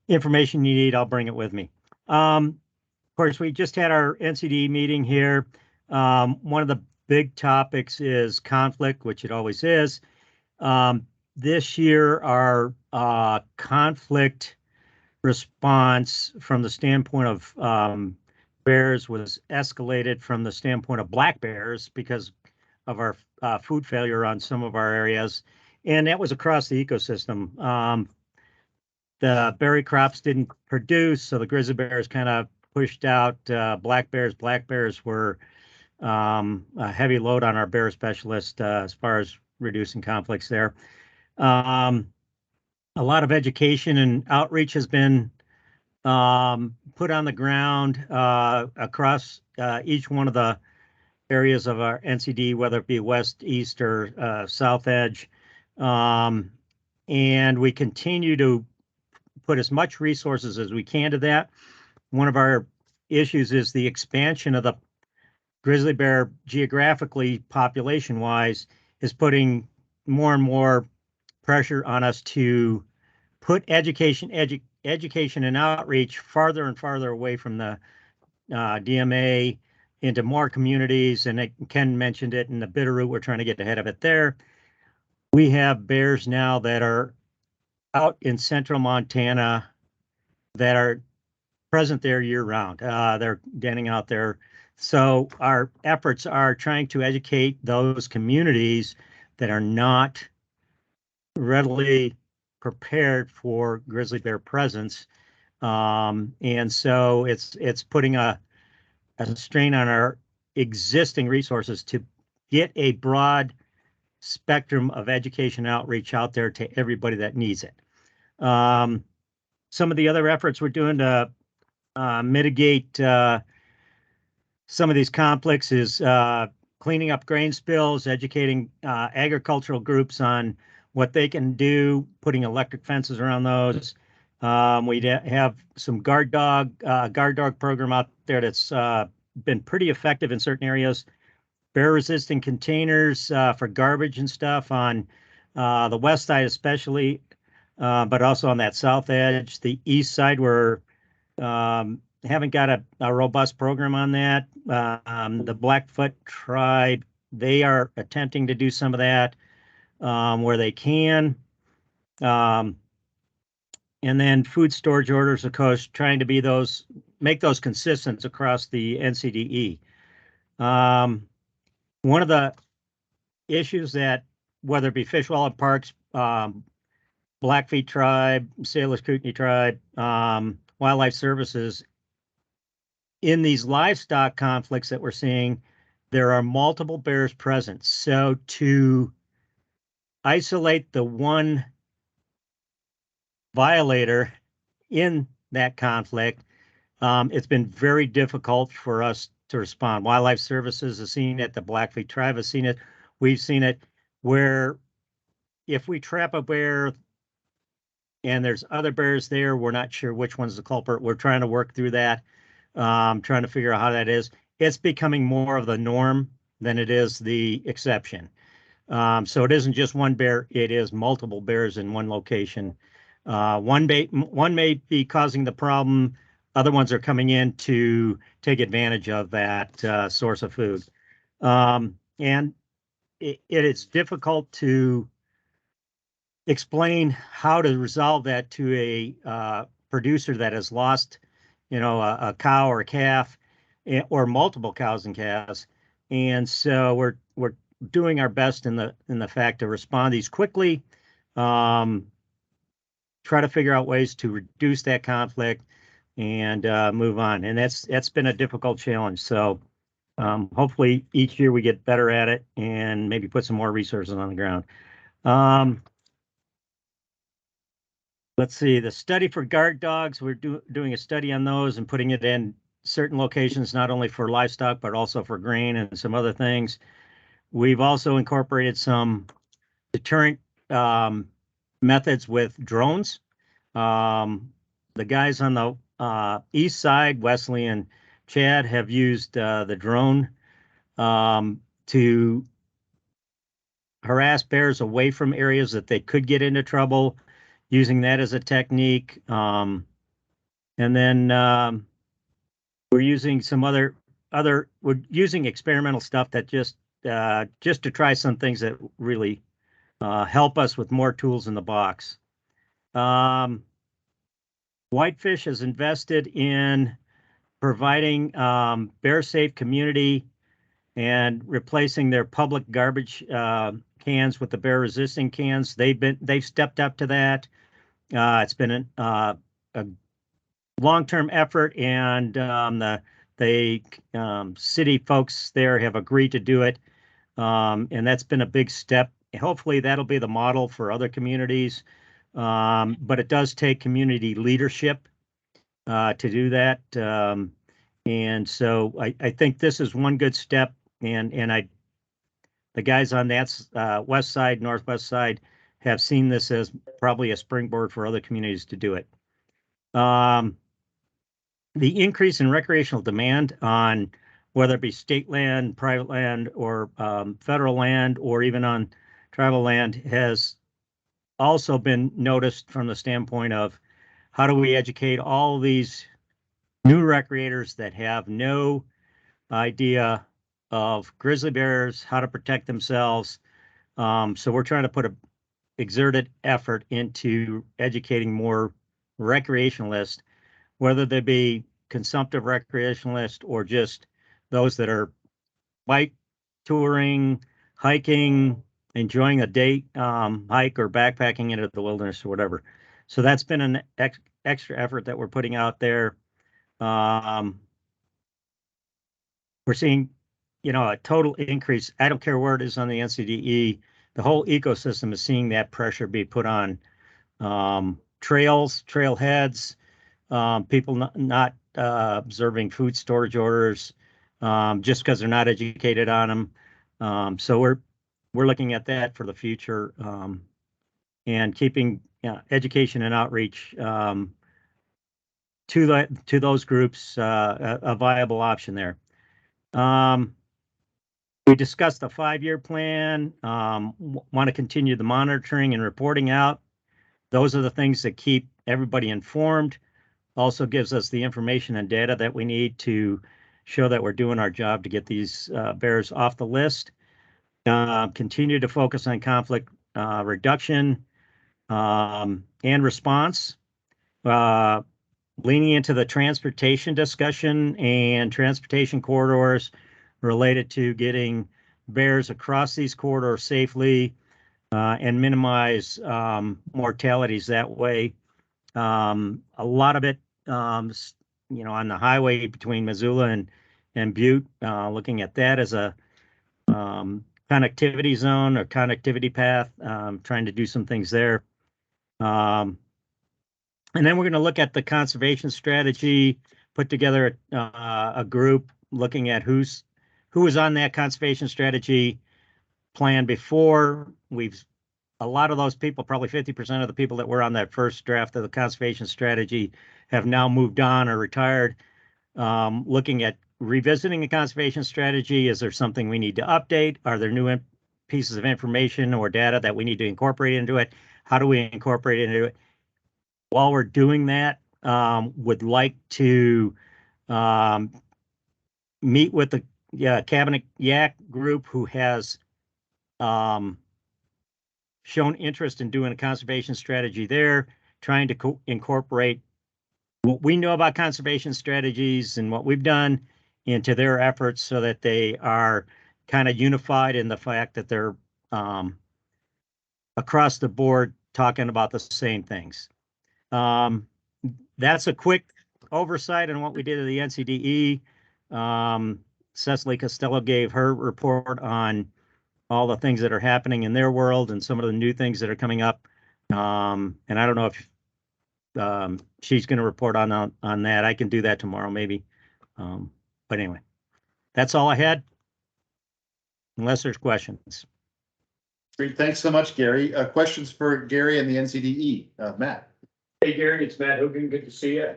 information you need, I'll bring it with me. Of course, we just had our NCD meeting here. One of the big topics is conflict, which it always is. This year, our conflict response from the standpoint of bears was escalated from the standpoint of black bears because of our food failure on some of our areas. And that was across the ecosystem. The berry crops didn't produce, so the grizzly bears kind of pushed out black bears. Black bears were a heavy load on our bear specialist as far as reducing conflicts there. A lot of education and outreach has been put on the ground across each one of the areas of our NCD, whether it be west, east, or south edge. And we continue to put as much resources as we can to that. One of our issues is the expansion of the grizzly bear geographically, population-wise, is putting more and more pressure on us to put education and outreach farther and farther away from the DMA into more communities. And Ken mentioned it in the Bitterroot. We're trying to get ahead of it there. We have bears now that are out in central Montana that are present there year round. They're denning out there. So our efforts are trying to educate those communities that are not readily prepared for grizzly bear presence. And so it's putting a strain on our existing resources to get a broad spectrum of education outreach out there to everybody that needs it. Some of the other efforts we're doing to mitigate some of these conflicts is cleaning up grain spills, educating agricultural groups on what they can do, putting electric fences around those. We have some guard dog program out there that's been pretty effective in certain areas. Bear resistant containers for garbage and stuff on the west side especially, but also on that south edge. The east side, we're haven't got a robust program on that. The Blackfoot tribe, they are attempting to do some of that where they can. And then food storage orders, of course, trying to make those consistent across the NCDE. One of the issues that whether it be Fish, Wildlife Parks, Blackfeet Tribe, Sailors Kootenai Tribe, Wildlife Services, in these livestock conflicts that we're seeing, there are multiple bears present. So to isolate the one violator in that conflict, it's been very difficult for us to respond. Wildlife Services has seen it, the Blackfeet Tribe has seen it, we've seen it, where if we trap a bear and there's other bears there, we're not sure which one's the culprit. We're trying to work through that, trying to figure out how that is. It's becoming more of the norm than it is the exception. So it isn't just one bear, it is multiple bears in one location. One may be causing the problem, other ones are coming in to take advantage of that source of food. And it is difficult to explain how to resolve that to a producer that has lost, a cow or a calf, or multiple cows and calves. And so we're doing our best in the fact to respond these quickly, try to figure out ways to reduce that conflict and move on. And that's been a difficult challenge. So hopefully each year we get better at it and maybe put some more resources on the ground. Let's see, the study for guard dogs, we're doing a study on those and putting it in certain locations, not only for livestock, but also for grain and some other things. We've also incorporated some deterrent methods with drones. The guys on the east side, Wesley and Chad, have used the drone to harass bears away from areas that they could get into trouble, using that as a technique. And then we're using some we're using experimental stuff that just to try some things that really help us with more tools in the box. Whitefish has invested in providing bear-safe community and replacing their public garbage cans with the bear-resisting cans. They've stepped up to that. It's been a long-term effort, and the city folks there have agreed to do it, and that's been a big step. Hopefully, that'll be the model for other communities, but it does take community leadership to do that. And so I think this is one good step, and the guys on that west side, northwest side, have seen this as probably a springboard for other communities to do it. The increase in recreational demand on whether it be state land, private land, or federal land, or even on tribal land, has also been noticed from the standpoint of how do we educate all of these new recreators that have no idea of grizzly bears, how to protect themselves. So we're trying to put a exerted effort into educating more recreationalists, whether they be consumptive recreationalists or just those that are bike touring, hiking, enjoying a day hike or backpacking into the wilderness or whatever. So that's been an extra effort that we're putting out there. We're seeing, a total increase. I don't care where it is on the NCDE. The whole ecosystem is seeing that pressure be put on trails, trailheads, people not observing food storage orders just because they're not educated on them. So we're looking at that for the future and keeping education and outreach to those groups a viable option there. We discussed a 5-year plan, want to continue the monitoring and reporting out. Those are the things that keep everybody informed. Also gives us the information and data that we need to show that we're doing our job to get these bears off the list. Continue to focus on conflict reduction and response. Leaning into the transportation discussion and transportation corridors related to getting bears across these corridors safely. and minimize mortalities that way. A lot of it, on the highway between Missoula and Butte, looking at that as a connectivity zone or connectivity path, trying to do some things there. And then we're going to look at the conservation strategy, put together a group looking at who was on that conservation strategy plan before. A lot of those people, probably 50% of the people that were on that first draft of the conservation strategy, have now moved on or retired. Looking at revisiting the conservation strategy, is there something we need to update? Are there new pieces of information or data that we need to incorporate into it? How do we incorporate it into it? While we're doing that, would like to meet with the Cabinet Yak group who has shown interest in doing a conservation strategy there, trying to incorporate what we know about conservation strategies and what we've done into their efforts so that they are kind of unified in the fact that they're across the board talking about the same things. That's a quick oversight on what we did at the NCDE. Cecily Costello gave her report on all the things that are happening in their world and some of the new things that are coming up. And I don't know if she's going to report on that. I can do that tomorrow, maybe. But anyway, that's all I had. Unless there's questions. Great, thanks so much, Gary. Questions for Gary and the NCDE? Matt? Hey Gary, it's Matt Hogan. Good to see you.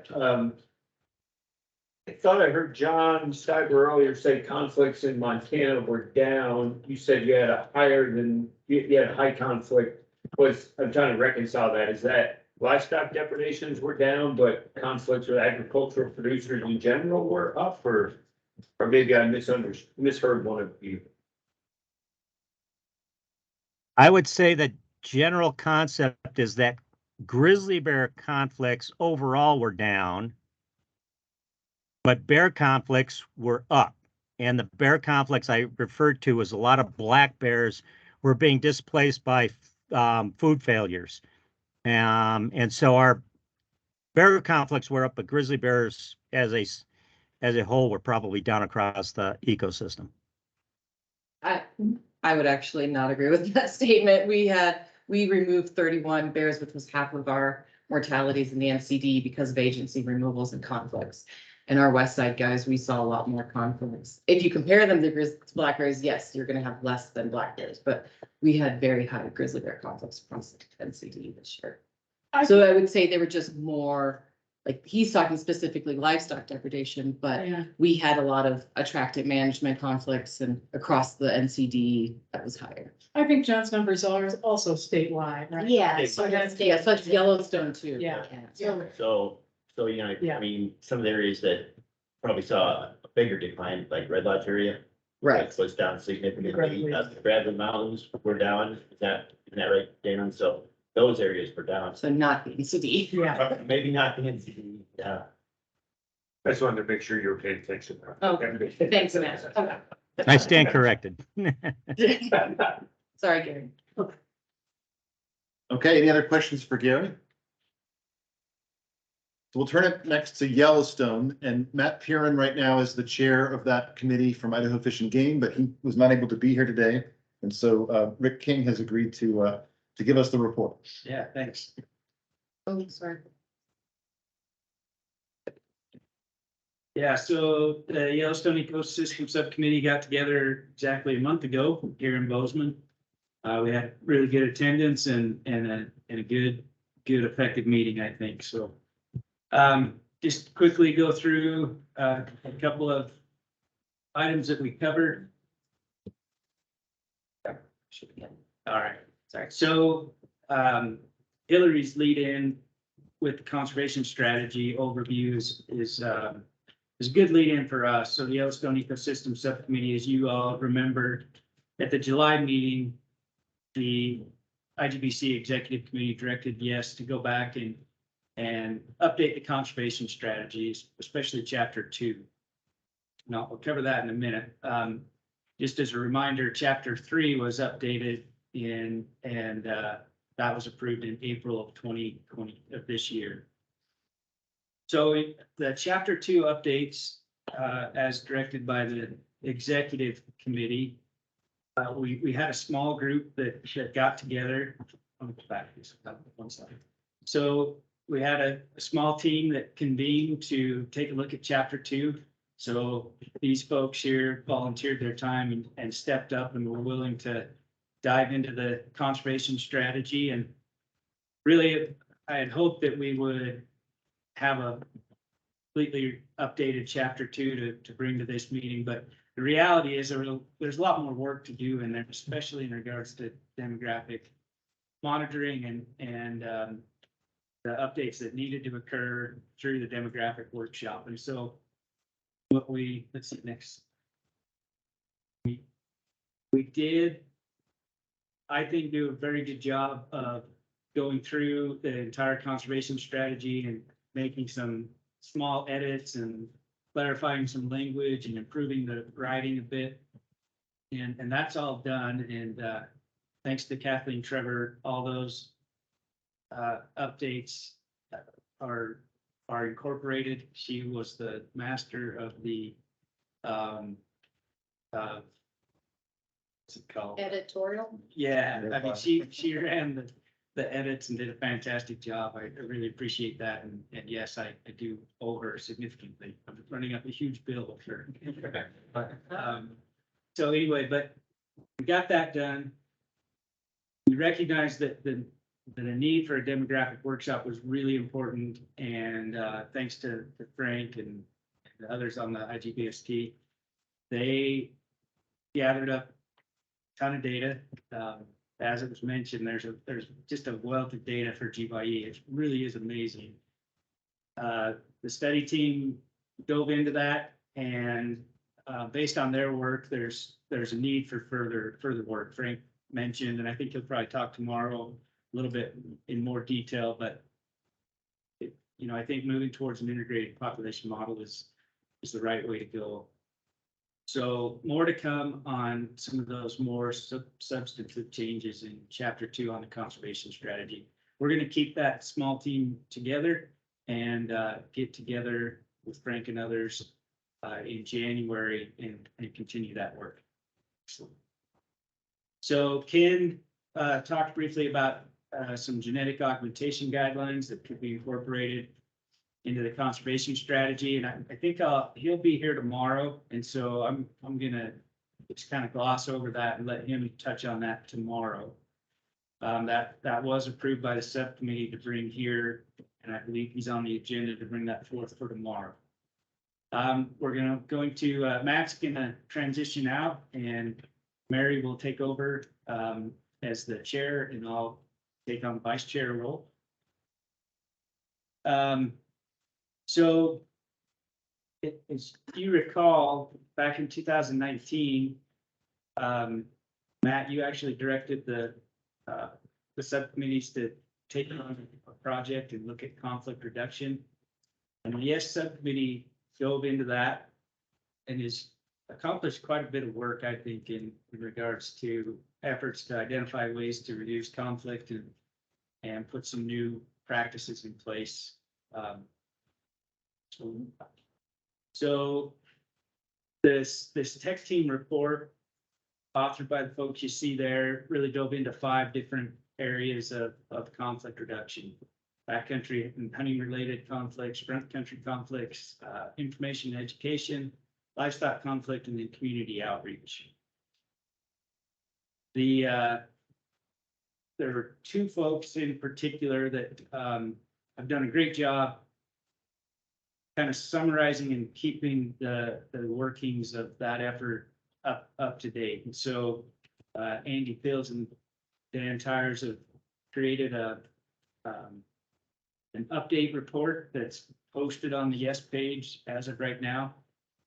I thought I heard John Stiver earlier say conflicts in Montana were down. You said you had a high conflict. I'm trying to reconcile that. Is that livestock depredations were down, but conflicts with agricultural producers in general were up, or maybe I misheard one of you? I would say the general concept is that grizzly bear conflicts overall were down, but bear conflicts were up. And the bear conflicts I referred to was a lot of black bears were being displaced by food failures. And so our bear conflicts were up, but grizzly bears as a whole were probably down across the ecosystem. I would actually not agree with that statement. We removed 31 bears, which was half of our mortalities in the NCD because of agency removals and conflicts. And our West Side guys, we saw a lot more conflicts. If you compare them to black bears, yes, you're going to have less than black bears, but we had very high grizzly bear conflicts across the NCD this year. So I would say they were just more, like he's talking specifically livestock depredation, but we had a lot of attractant management conflicts and across the NCD that was higher. I think John's numbers are also statewide, right? Yeah. So that's, Yeah, such Yellowstone too. Yeah. So, I mean, some of the areas that probably saw a bigger decline, like Red Lodge area. Right. Was down significantly. The Bradley Mountains were down. Isn't that right, Dan? So those areas were down. So not the NCD. yeah. Maybe not the NCD. Yeah. I just wanted to make sure you were paying attention. Oh, thanks, Matt. Okay. I stand corrected. Sorry, Gary. Okay, any other questions for Gary? So we'll turn it next to Yellowstone, and Matt Piran right now is the chair of that committee from Idaho Fish and Game, but he was not able to be here today. And so Rick King has agreed to give us the report. Yeah, thanks. Oh, sorry. Yeah, so the Yellowstone Ecosystem Subcommittee got together exactly a month ago here in Bozeman. We had really good attendance and a good effective meeting, I think. So just quickly go through a couple of items that we covered. All right, sorry. So Hillary's lead in with the conservation strategy overview is a good lead in for us. So the Yellowstone Ecosystem Subcommittee, as you all remembered at the July meeting, the IGBC Executive Committee directed yes to go back and update the conservation strategies, especially Chapter 2. Now, we'll cover that in a minute. Just as a reminder, Chapter 3 was updated and that was approved in April of 2020 of this year. So the chapter 2 updates, as directed by the executive committee, we had a small group that got together. On the back, one side. So we had a small team that convened to take a look at chapter 2. So these folks here volunteered their time and stepped up and were willing to dive into the conservation strategy. And really, I had hoped that we would have a completely updated chapter 2 to bring to this meeting, but the reality is there's a lot more work to do in there, especially in regards to demographic monitoring and the updates that needed to occur through the demographic workshop. And so let's see next. We did, I think, do a very good job of going through the entire conservation strategy and making some small edits and clarifying some language and improving the writing a bit. And that's all done. And thanks to Kathleen Trevor, all those updates are incorporated. She was the master of the what's it called? Editorial. Yeah, I mean, she ran the edits and did a fantastic job. I really appreciate that. And yes, I do owe her significantly. I'm running up a huge bill of her. So anyway, but we got that done. We recognized that the need for a demographic workshop was really important. And thanks to Frank and the others on the IGBC, they gathered up a ton of data. As it was mentioned, there's just a wealth of data for GYE. It really is amazing. The study team dove into that, and based on their work, there's a need for further work. Frank mentioned, and I think he'll probably talk tomorrow a little bit in more detail, but I think moving towards an integrated population model is the right way to go. So more to come on some of those more substantive changes in chapter 2 on the conservation strategy. We're going to keep that small team together and get together with Frank and others in January and continue that work. So Ken talked briefly about some genetic augmentation guidelines that could be incorporated into the conservation strategy, and I think he'll be here tomorrow, and so I'm gonna just kind of gloss over that and let him touch on that tomorrow. That was approved by the subcommittee to bring here, and I believe he's on the agenda to bring that forth for tomorrow. We're going to Matt's gonna transition out, and Mary will take over as the chair, and I'll take on the vice chair role. So, as you recall, back in 2019, Matt, you actually directed the subcommittees to take on a project and look at conflict reduction. And the yes subcommittee dove into that and has accomplished quite a bit of work, I think, in regards to efforts to identify ways to reduce conflict and put some new practices in place. So this tech team report authored by the folks you see there really dove into 5 different areas of conflict reduction: backcountry and hunting related conflicts, front country conflicts, information and education, livestock conflict, and then community outreach. There were 2 folks in particular that have done a great job kind of summarizing and keeping the workings of that effort up to date. And so Andy Fields and Dan Tyers have created an update report that's posted on the Yes page as of right now.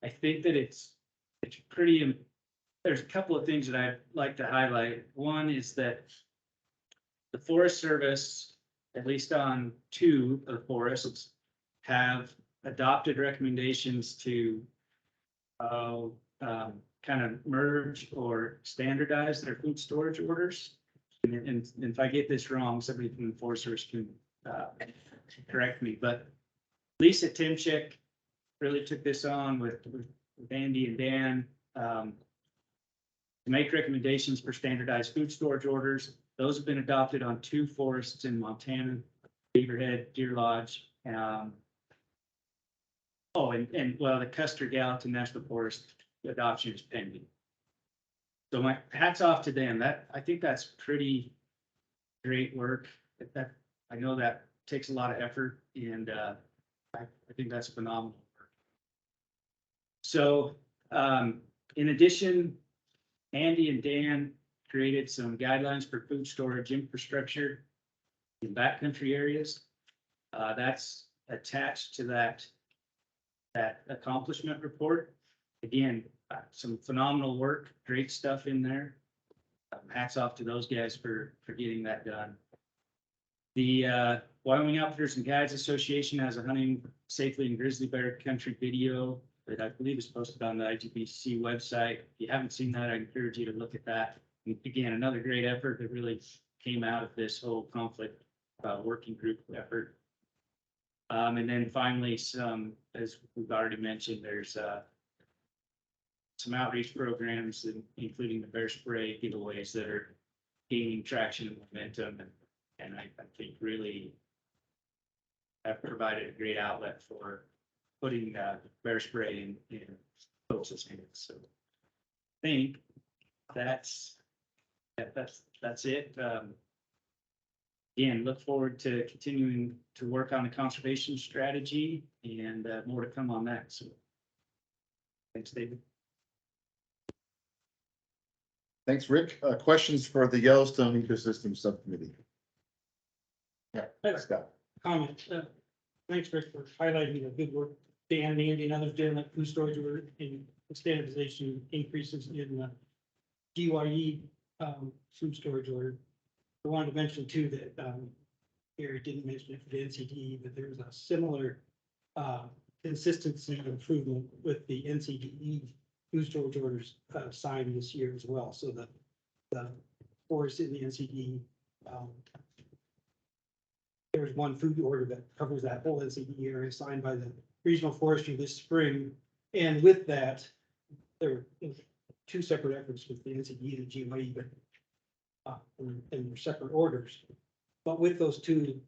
I think that it's pretty, there's a couple of things that I'd like to highlight. One is that the Forest Service, at least on 2 of the forests, have adopted recommendations to kind of merge or standardize their food storage orders. and if I get this wrong, somebody from enforcers can correct me, but Lisa Timchik really took this on with Andy and Dan to make recommendations for standardized food storage orders. Those have been adopted on 2 forests in Montana, Beaverhead, Deer Lodge. Well, the Custer Gallatin National Forest adoption is pending. So my hats off to them. I think that's pretty great work. That I know that takes a lot of effort, and I think that's phenomenal work. So in addition, Andy and Dan created some guidelines for food storage infrastructure in backcountry areas. That's attached to that accomplishment report. Again, some phenomenal work, great stuff in there. Hats off to those guys for getting that done. The Wyoming Outfitters and Guides Association has a hunting safely in grizzly bear country video that I believe is posted on the IGBC website. If you haven't seen that, I encourage you to look at that. And again, another great effort that really came out of this whole conflict working group effort. And then finally, some, as we've already mentioned, there's some outreach programs, including the bear spray giveaways that are gaining traction and momentum, and I think really have provided a great outlet for putting bear spray in folks' hands. So I think that's it. Again, look forward to continuing to work on the conservation strategy, and more to come on that. So thanks, David. Thanks, Rick. Questions for the Yellowstone Ecosystem Subcommittee? Yeah, Scott. Comment. Thanks, Rick, for highlighting the good work Dan and Andy and others did in that food storage order and standardization increases in GYE food storage order. I wanted to mention too that Gary didn't mention it for the NCDE, but there's a similar consistency improvement with the NCDE food storage orders signed this year as well. So the forest in the NCDE, there's one food order that covers that whole NCDE area signed by the regional forestry this spring. And with that, there were 2 separate efforts with the NCDE and the GYE, but and they're separate orders. But with those 2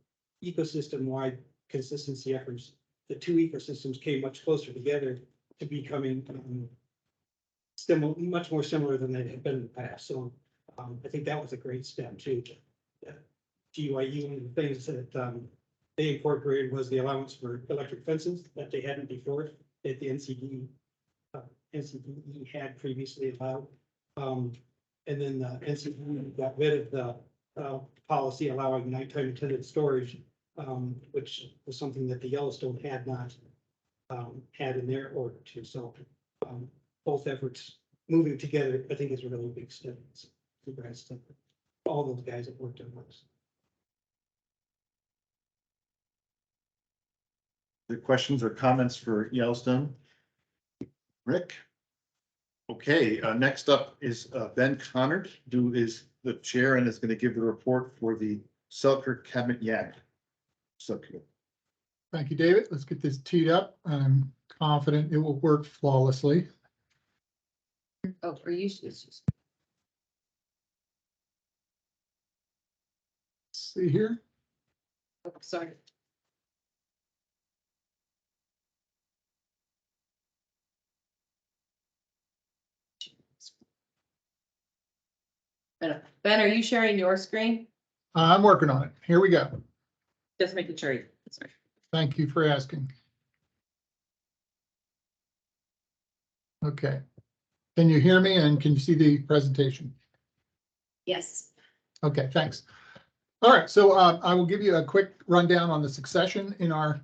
ecosystem-wide consistency efforts, the 2 ecosystems came much closer together to becoming much more similar than they had been in the past. So I think that was a great step too. GYE, one of the things that they incorporated was the allowance for electric fences that they hadn't before, that the NCDE had previously allowed. And then the NCDE got rid of the policy allowing nighttime attended storage, which was something that the Yellowstone had not had in their order too. So both efforts moving together, I think, is a really big step. Congrats to all those guys that worked on this. The questions or comments for Yellowstone? Rick? Okay, next up is Ben Connard, who is the chair and is going to give the report for the Selkirk Cabinet Yaak subcommittee. Thank you, David. Let's get this teed up. I'm confident it will work flawlessly. Oh, are you? It's See here. oh, sorry. Ben, are you sharing your screen? I'm working on it. Here we go. Just making sure. Sorry. Thank you for asking. Okay. Can you hear me and can you see the presentation? Yes. Okay, thanks. All right, so I will give you a quick rundown on the succession in our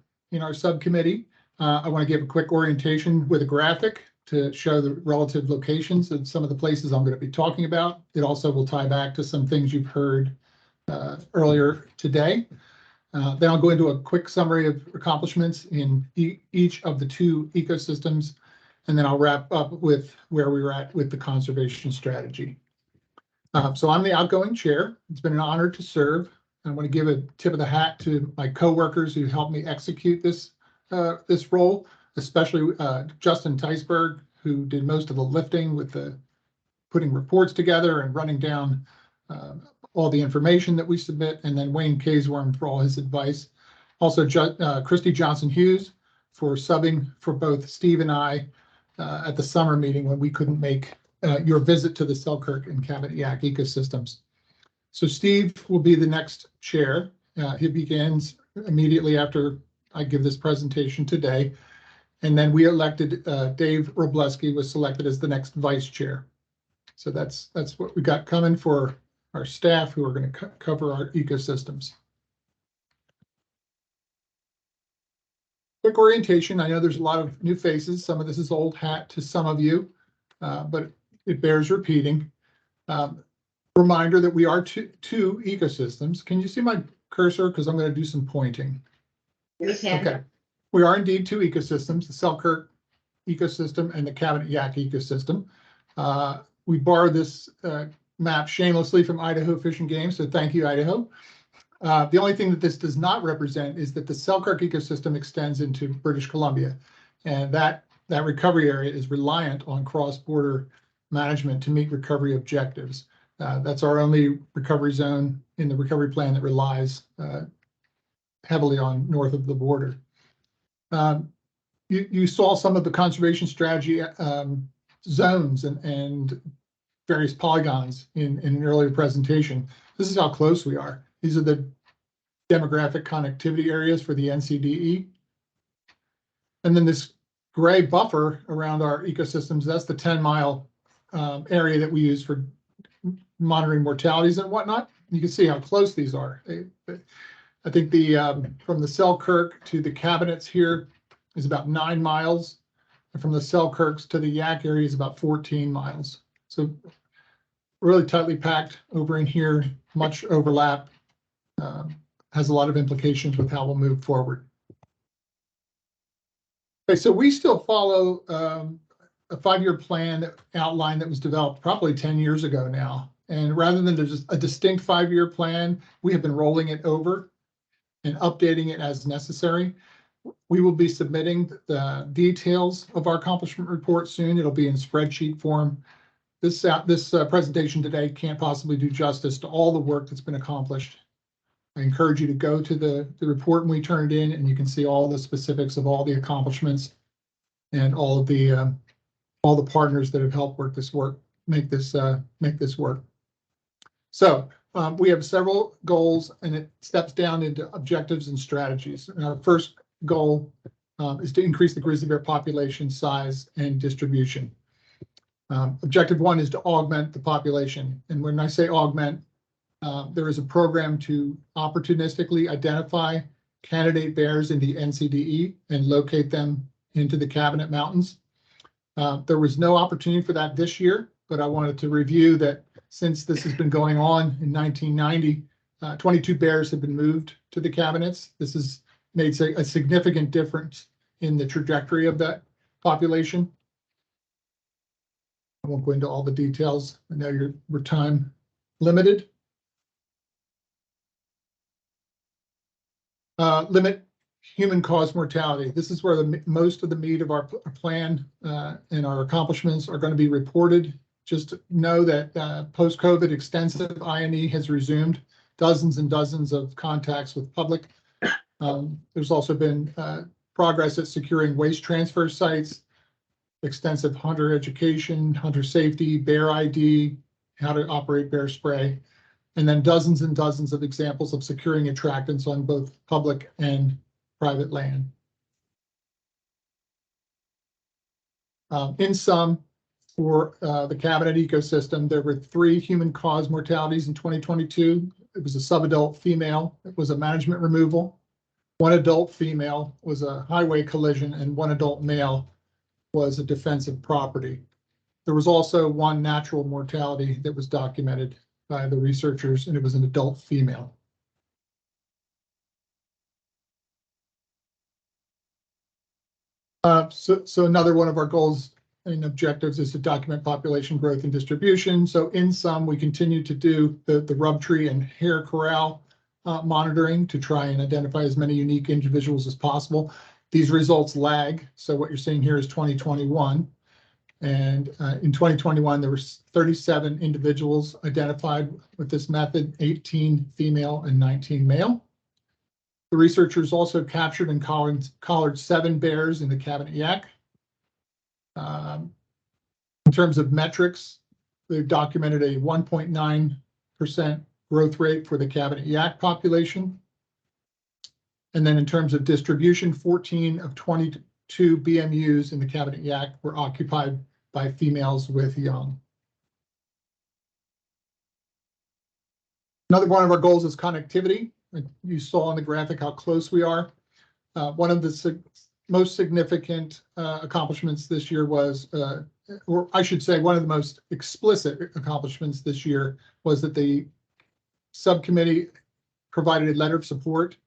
subcommittee. I want to give a quick orientation with a graphic to show the relative locations of some of the places I'm going to be talking about. It also will tie back to some things you've heard earlier today. Then I'll go into a quick summary of accomplishments in each of the 2 ecosystems, and then I'll wrap up with where we were at with the conservation strategy. So I'm the outgoing chair. It's been an honor to serve. I want to give a tip of the hat to my coworkers who helped me execute this role, especially Justin Teisberg, who did most of the lifting with the putting reports together and running down all the information that we submit, and then Wayne Kaysworm for all his advice. Also, Christy Johnson Hughes for subbing for both Steve and I at the summer meeting when we couldn't make your visit to the Selkirk and Cabot Yak ecosystems. So Steve will be the next chair. He begins immediately after I give this presentation today. And then we elected Dave Robleski was selected as the next vice chair. So that's what we got coming for our staff who are going to cover our ecosystems. Quick orientation. I know there's a lot of new faces. Some of this is old hat to some of you, but it bears repeating. Reminder that we are two ecosystems. Can you see my cursor? Because I'm going to do some pointing. Okay. We are indeed two ecosystems, the Selkirk ecosystem and the Cabot Yak ecosystem. We borrowed this map shamelessly from Idaho Fish and Game, so thank you, Idaho. The only thing that this does not represent is that the Selkirk ecosystem extends into British Columbia, and that recovery area is reliant on cross-border management to meet recovery objectives. That's our only recovery zone in the recovery plan that relies heavily on north of the border. You saw some of the conservation strategy zones and various polygons in an earlier presentation. This is how close we are. These are the demographic connectivity areas for the NCDE. And then this gray buffer around our ecosystems, that's the 10-mile area that we use for monitoring mortalities and whatnot. You can see how close these are. I think from the Selkirk to the Cabinets here is about 9 miles. And from the Selkirks to the Yak area is about 14 miles. So really tightly packed over in here, much overlap, has a lot of implications with how we'll move forward. Okay, so we still follow a 5-year plan outline that was developed probably 10 years ago now. And rather than just a distinct 5-year plan, we have been rolling it over and updating it as necessary. We will be submitting the details of our accomplishment report soon. It'll be in spreadsheet form. This presentation today can't possibly do justice to all the work that's been accomplished. I encourage you to go to the report when we turn it in, and you can see all the specifics of all the accomplishments and all the partners that have helped make this work. So we have several goals, and it steps down into objectives and strategies. And our first goal is to increase the grizzly bear population size and distribution. Objective 1 is to augment the population. And when I say augment, there is a program to opportunistically identify candidate bears in the NCDE and locate them into the Cabinet Mountains. There was no opportunity for that this year, but I wanted to review that since this has been going on in 1990, 22 bears have been moved to the cabinets. This has made a significant difference in the trajectory of that population. I won't go into all the details. I know we're time limited. Limit human-caused mortality. This is where most of the meat of our plan and our accomplishments are going to be reported. Just know that post-COVID extensive I&E has resumed, dozens and dozens of contacts with public. There's also been progress at securing waste transfer sites, extensive hunter education, hunter safety, bear ID, how to operate bear spray, and then dozens and dozens of examples of securing attractants on both public and private land. In sum, for the Cabinet ecosystem, there were 3 human-caused mortalities in 2022. It was a subadult female. It was a management removal. 1 adult female was a highway collision, and 1 adult male was a defensive property. There was also 1 natural mortality that was documented by the researchers, and it was an adult female. So another one of our goals and objectives is to document population growth and distribution. So in sum, we continue to do the rub tree and hare corral monitoring to try and identify as many unique individuals as possible. These results lag. So what you're seeing here is 2021. And in 2021, there were 37 individuals identified with this method, 18 female and 19 male. The researchers also captured and collared 7 bears in the Cabinet Yaak. In terms of metrics, they've documented a 1.9% growth rate for the Cabinet Yaak population. And then in terms of distribution, 14 of 22 BMUs in the Cabinet Yaak were occupied by females with young. Another one of our goals is connectivity. You saw on the graphic how close we are. One of the most significant accomplishments this year was, or I should say, one of the most explicit accomplishments this year was that the subcommittee provided a letter of support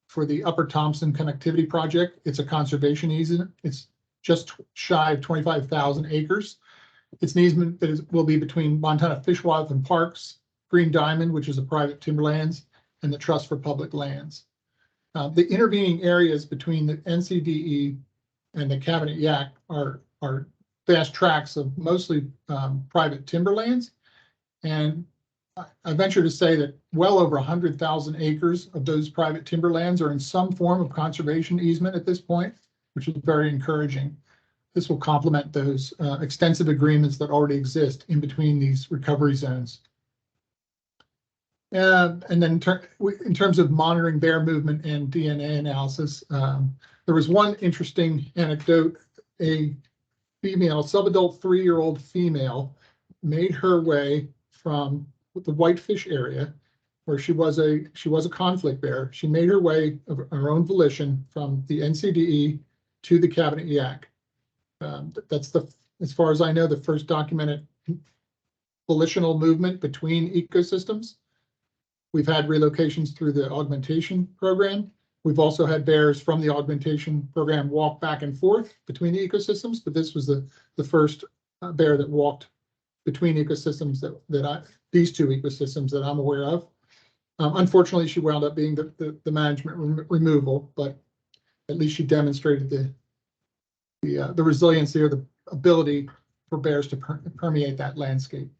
for the Upper Thompson Connectivity Project. It's a conservation easement. It's just shy of 25,000 acres. It's an easement that will be between Montana Fish, Wildlife and Parks, Green Diamond, which is a private timberlands, and the Trust for Public Lands. The intervening areas between the NCDE and the Cabinet Yaak are vast tracts of mostly private timberlands. And I venture to say that well over 100,000 acres of those private timberlands are in some form of conservation easement at this point, which is very encouraging. This will complement those extensive agreements that already exist in between these recovery zones. And then in terms of monitoring bear movement and DNA analysis, there was one interesting anecdote. A female, subadult 3-year-old female made her way from the Whitefish area where she was a conflict bear. She made her way of her own volition from the NCDE to the Cabinet Yaak. That's as far as I know, the first documented volitional movement between ecosystems. We've had relocations through the augmentation program. We've also had bears from the augmentation program walk back and forth between the ecosystems, but this was the first bear that walked between ecosystems these 2 ecosystems that I'm aware of. Unfortunately, she wound up being the management removal, but at least she demonstrated the resiliency or the ability for bears to permeate that landscape.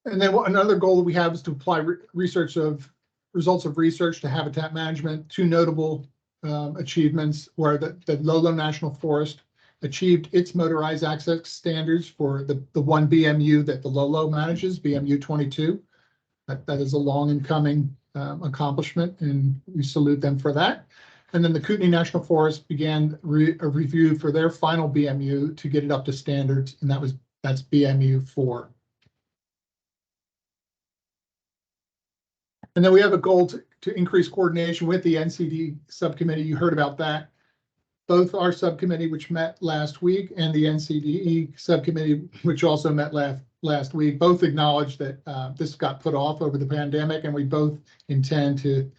And then another goal that we have is to apply results of research to habitat management. 2 notable achievements were that the Lolo National Forest achieved its motorized access standards for the 1 BMU that the Lolo manages, BMU 22. That is a long and coming accomplishment, and we salute them for that. And then the Kootenai National Forest began a review for their final BMU to get it up to standards, and that's BMU 4. And then we have a goal to increase coordination with the NCD subcommittee. You heard about that. Both our subcommittee, which met last week, and the NCDE subcommittee, which also met last week, both acknowledged that this got put off over the pandemic, and we both intend to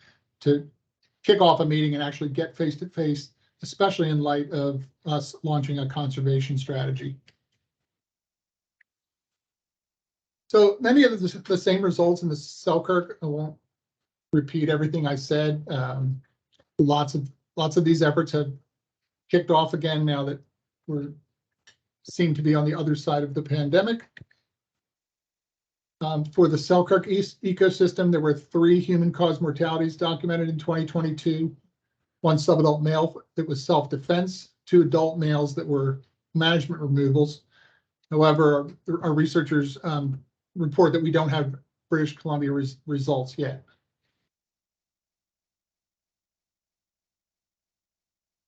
kick off a meeting and actually get face-to-face, especially in light of us launching a conservation strategy. So many of the same results in the Selkirk. I won't repeat everything I said. Lots of these efforts have kicked off again now that we seem to be on the other side of the pandemic. For the Selkirk East ecosystem, there were 3 human-caused mortalities documented in 2022. 1 subadult male that was self-defense, 2 adult males that were management removals. However, our researchers report that we don't have British Columbia results yet.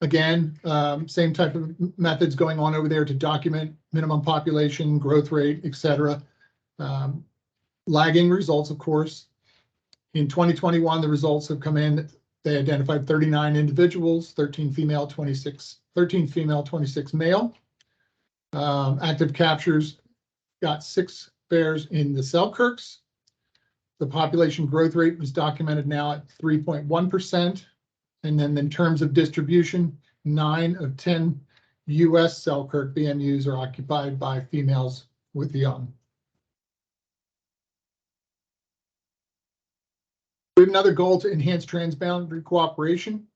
Again, same type of methods going on over there to document minimum population, growth rate, etc. Lagging results, of course. In 2021, the results have come in. They identified 39 individuals, 13 female, 26 male. Active captures got 6 bears in the Selkirks. The population growth rate was documented now at 3.1%. And then in terms of distribution, 9 of 10 US Selkirk BMUs are occupied by females with young. We have another goal to enhance transboundary cooperation.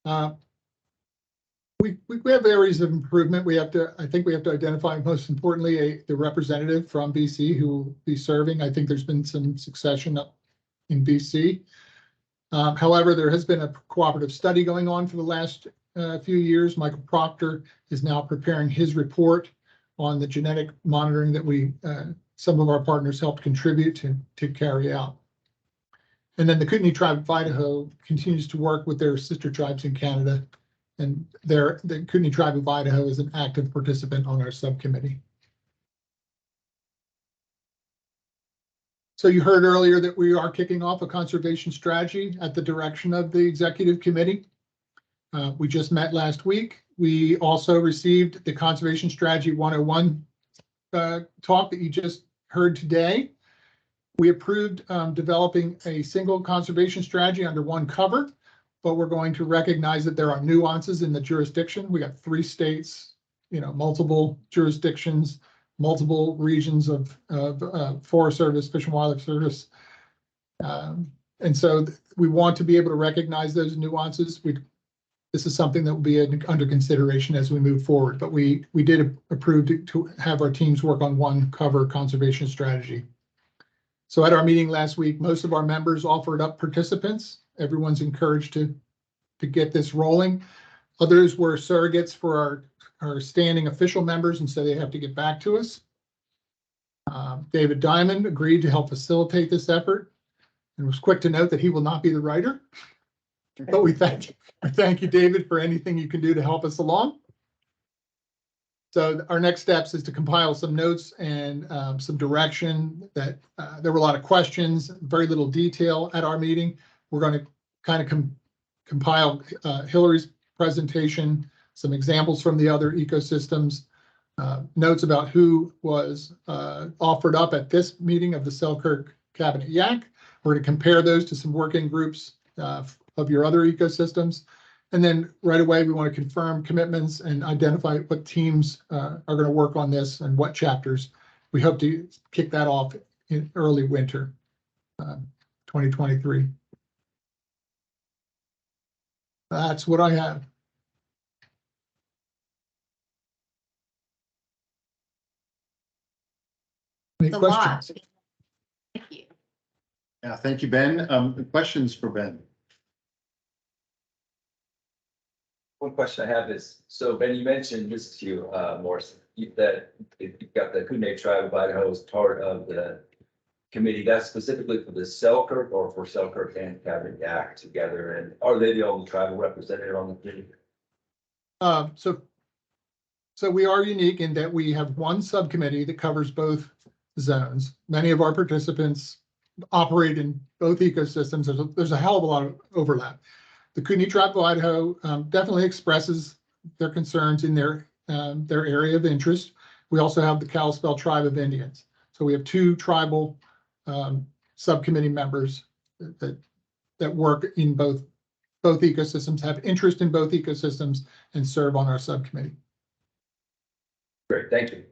We have areas of improvement. I think we have to identify, most importantly, the representative from BC who will be serving. I think there's been some succession up in BC. However, there has been a cooperative study going on for the last few years. Michael Proctor is now preparing his report on the genetic monitoring that some of our partners helped contribute to carry out. And then the Kootenai Tribe of Idaho continues to work with their sister tribes in Canada. And the Kootenai Tribe of Idaho is an active participant on our subcommittee. So you heard earlier that we are kicking off a conservation strategy at the direction of the executive committee. We just met last week. We also received the Conservation Strategy 101 talk that you just heard today. We approved developing a single conservation strategy under one cover, but we're going to recognize that there are nuances in the jurisdiction. We got 3 states, multiple jurisdictions, multiple regions of Forest Service, Fish and Wildlife Service. And so we want to be able to recognize those nuances. This is something that will be under consideration as we move forward, but we did approve to have our teams work on one cover conservation strategy. So at our meeting last week, most of our members offered up participants. Everyone's encouraged to get this rolling. Others were surrogates for our standing official members, and so they have to get back to us. David Diamond agreed to help facilitate this effort and was quick to note that he will not be the writer. But we thank you, David, for anything you can do to help us along. So our next steps is to compile some notes and some direction. That there were a lot of questions, very little detail at our meeting. We're going to kind of compile Hillary's presentation, some examples from the other ecosystems, notes about who was offered up at this meeting of the Selkirk Cabinet Yak. We're going to compare those to some working groups of your other ecosystems. And then right away, we want to confirm commitments and identify what teams are going to work on this and what chapters. We hope to kick that off in early winter 2023. That's what I have. Any It's a lot. questions? Thank you. Yeah, thank you, Ben. Questions for Ben? One question I have is, so Ben, you mentioned this to you, Morris, that you've got the Kootenai Tribe of Idaho as part of the committee. That's specifically for the Selkirk or for Selkirk and Cabinet Yak together? And are they the only tribal representative on the committee? So we are unique in that we have one subcommittee that covers both zones. Many of our participants operate in both ecosystems. There's a hell of a lot of overlap. The Kootenai Tribe of Idaho definitely expresses their concerns in their area of interest. We also have the Kalispel Tribe of Indians. So we have 2 tribal subcommittee members that work in both ecosystems, have interest in both ecosystems, and serve on our subcommittee. Great, thank you.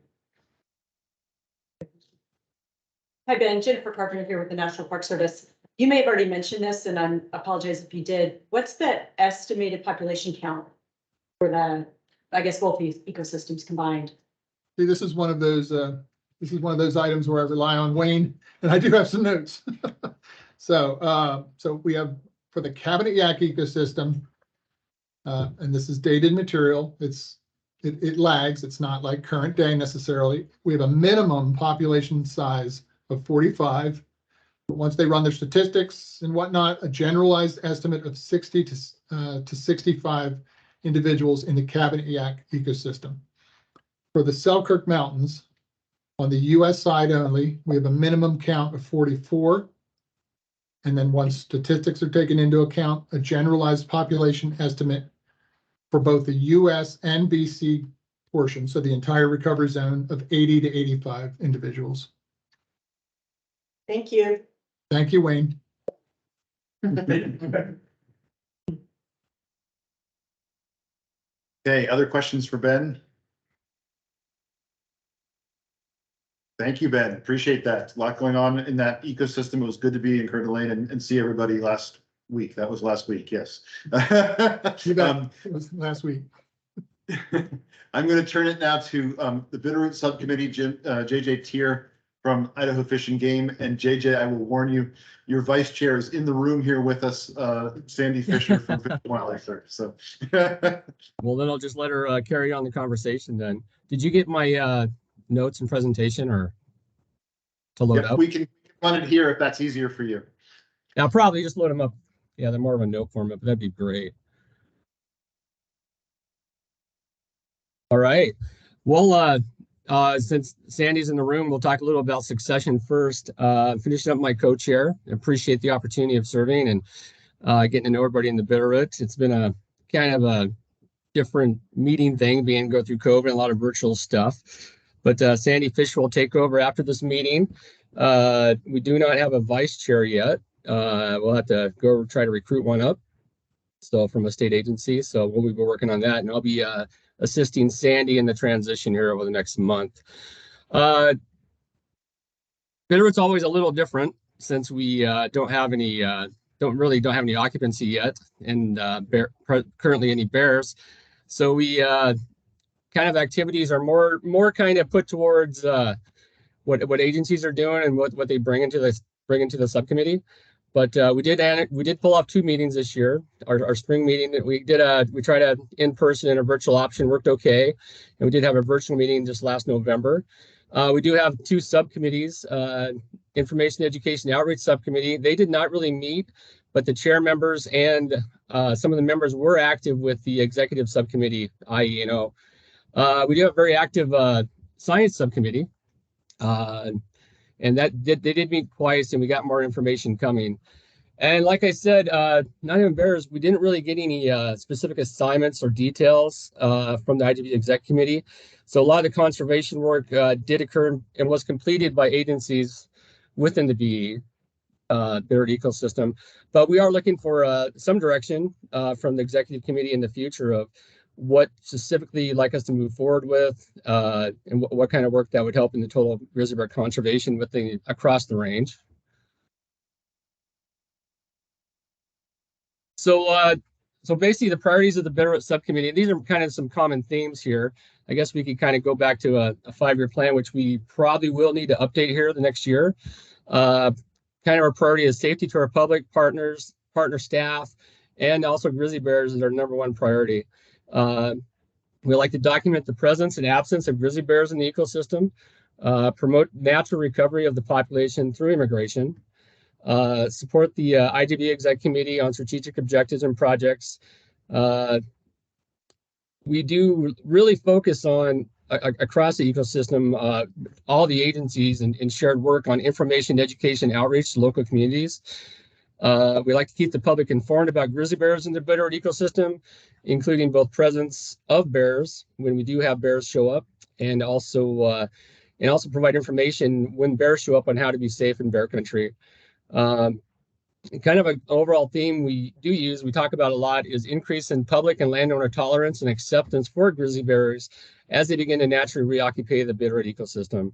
Hi, Ben. Jennifer Carpenter here with the National Park Service. You may have already mentioned this, and I apologize if you did. What's the estimated population count for I guess, both these ecosystems combined? See, this is one of those items where I rely on Wayne, and I do have some notes. So we have for the Cabinet Yak ecosystem, and this is dated material. It lags. It's not like current day necessarily. We have a minimum population size of 45. But once they run their statistics and whatnot, a generalized estimate of 60 to 65 individuals in the Cabinet Yak ecosystem. For the Selkirk Mountains, on the US side only, we have a minimum count of 44. And then once statistics are taken into account, a generalized population estimate for both the US and BC portion, so the entire recovery zone, of 80 to 85 individuals. Thank you. Thank you, Wayne. Okay, other questions for Ben? Thank you, Ben. Appreciate that. A lot going on in that ecosystem. It was good to be in Coeur d'Alene and see everybody last week. That was last week, yes. You bet. It was last week. I'm going to turn it now to the Bitterroot Subcommittee, JJ Tier from Idaho Fish and Game. And JJ, I will warn you, your vice chair is in the room here with us, Sandy Fisher from Fish and Wildlife Service. So, well, then I'll just let her carry on the conversation then. Did you get my notes and presentation or to load yep, up? we can run it here if that's easier for you. Yeah, I'll probably just load them up. Yeah, they're more of a note format, but that'd be great. All right. Well, since Sandy's in the room, we'll talk a little about succession first. Finishing up my co-chair. Appreciate the opportunity of serving and getting to know everybody in the Bitterroot. It's been a kind of a different meeting thing, go through COVID and a lot of virtual stuff. But Sandy Fisher will take over after this meeting. We do not have a vice chair yet. We'll have to go try to recruit one up. So from a state agency. So we'll be working on that, and I'll be assisting Sandy in the transition here over the next month. Bitterroot's always a little different since we don't have any occupancy yet, and currently any bears. So we kind of activities are more kind of put towards what agencies are doing and what they bring into the subcommittee. But we did pull off 2 meetings this year. Our spring meeting that we tried a in-person and a virtual option, worked okay, and we did have a virtual meeting just last November. We do have 2 subcommittees, Information Education Outreach Subcommittee. They did not really meet, but the chair members and some of the members were active with the executive subcommittee, IE&O. We do have a very active science subcommittee. And they did meet twice, and we got more information coming. And like I said, not even bears, we didn't really get any specific assignments or details from the IGB Exec Committee. So a lot of the conservation work did occur and was completed by agencies within the BE, Bitterroot ecosystem. But we are looking for some direction from the Executive Committee in the future of what specifically you'd like us to move forward with, and what kind of work that would help in the total grizzly bear conservation across the range. So basically the priorities of the Bitterroot subcommittee, these are kind of some common themes here. I guess we could kind of go back to a 5-year plan, which we probably will need to update here the next year. Kind of our priority is safety to our public, partners, partner staff, and also grizzly bears is our #1 priority. We like to document the presence and absence of grizzly bears in the ecosystem, promote natural recovery of the population through immigration, support the IGB Exec Committee on strategic objectives and projects. We do really focus on across the ecosystem, all the agencies and shared work on information, education, outreach to local communities. We like to keep the public informed about grizzly bears in the Bitterroot ecosystem, including both presence of bears when we do have bears show up, and also provide information when bears show up on how to be safe in bear country. Kind of an overall theme we talk about a lot is increase in public and landowner tolerance and acceptance for grizzly bears as they begin to naturally reoccupy the Bitterroot ecosystem.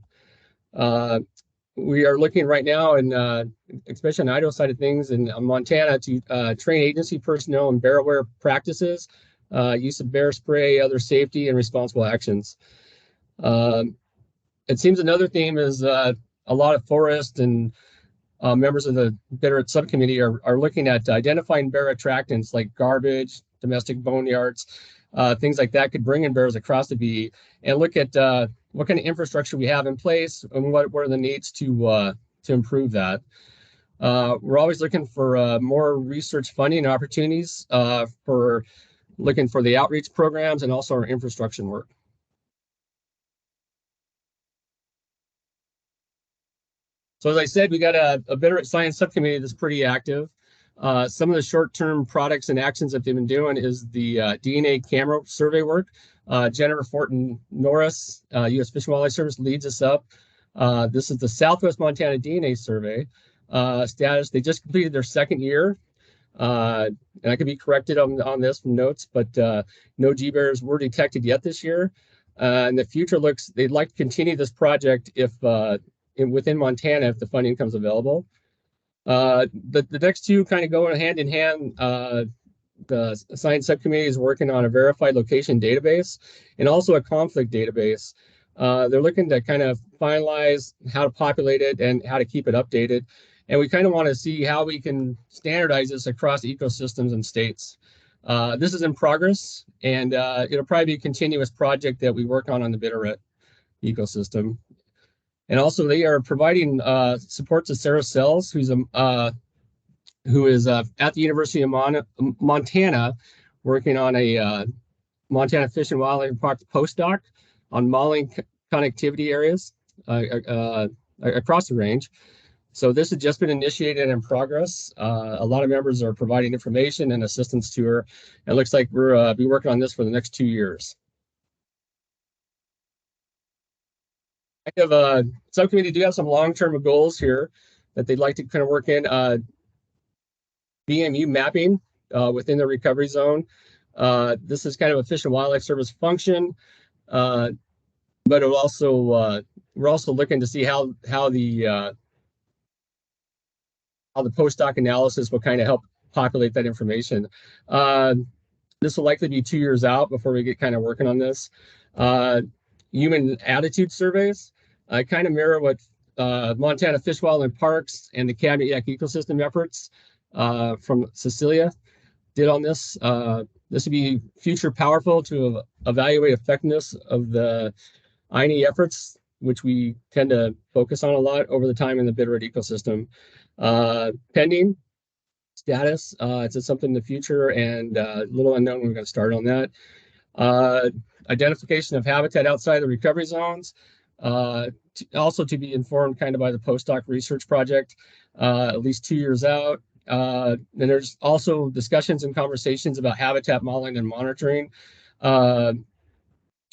We are looking right now, and especially on the Idaho side of things in Montana, to train agency personnel in bear aware practices, use of bear spray, other safety and responsible actions. It seems another theme is a lot of forest and members of the Bitterroot subcommittee are looking at identifying bear attractants like garbage, domestic boneyards, things like that could bring in bears across the BE, and look at what kind of infrastructure we have in place and what are the needs to improve that. We're always looking for more research funding opportunities for looking for the outreach programs and also our infrastructure work. So as I said, we got a Bitterroot Science Subcommittee that's pretty active. Some of the short-term products and actions that they've been doing is the DNA camera survey work. Jennifer Fortin Norris, U.S. Fish and Wildlife Service, leads us up. This is the Southwest Montana DNA survey status. They just completed their 2nd year. And I could be corrected on this from notes, but no G bears were detected yet this year. And the future looks, they'd like to continue this project if within Montana, if the funding comes available. The next two kind of go hand in hand. The science subcommittee is working on a verified location database and also a conflict database. They're looking to kind of finalize how to populate it and how to keep it updated. And we kind of want to see how we can standardize this across ecosystems and states. This is in progress, and it'll probably be a continuous project that we work on the Bitterroot ecosystem. And also they are providing support to Sarah Sells, who is at the University of Montana, working on a Montana Fish and Wildlife Park postdoc on modeling connectivity areas across the range. So this has just been initiated and in progress. A lot of members are providing information and assistance to her. It looks like we're be working on this for the next 2 years. Kind of subcommittee do have some long-term goals here that they'd like to kind of work in. BMU mapping within the recovery zone. This is kind of a Fish and Wildlife Service function, but it also we're also looking to see how the postdoc analysis will kind of help populate that information. This will likely be 2 years out before we get kind of working on this. Human attitude surveys kind of mirror what Montana Fish, Wildlife Parks and the Cabinet Yaak ecosystem efforts from Cecilia did on this. This would be future powerful to evaluate effectiveness of the INE efforts, which we tend to focus on a lot over the time in the Bitterroot ecosystem. Pending status, it's something in the future and a little unknown. We're going to start on that. Identification of habitat outside the recovery zones, also to be informed kind of by the postdoc research project, at least 2 years out. And there's also discussions and conversations about habitat modeling and monitoring.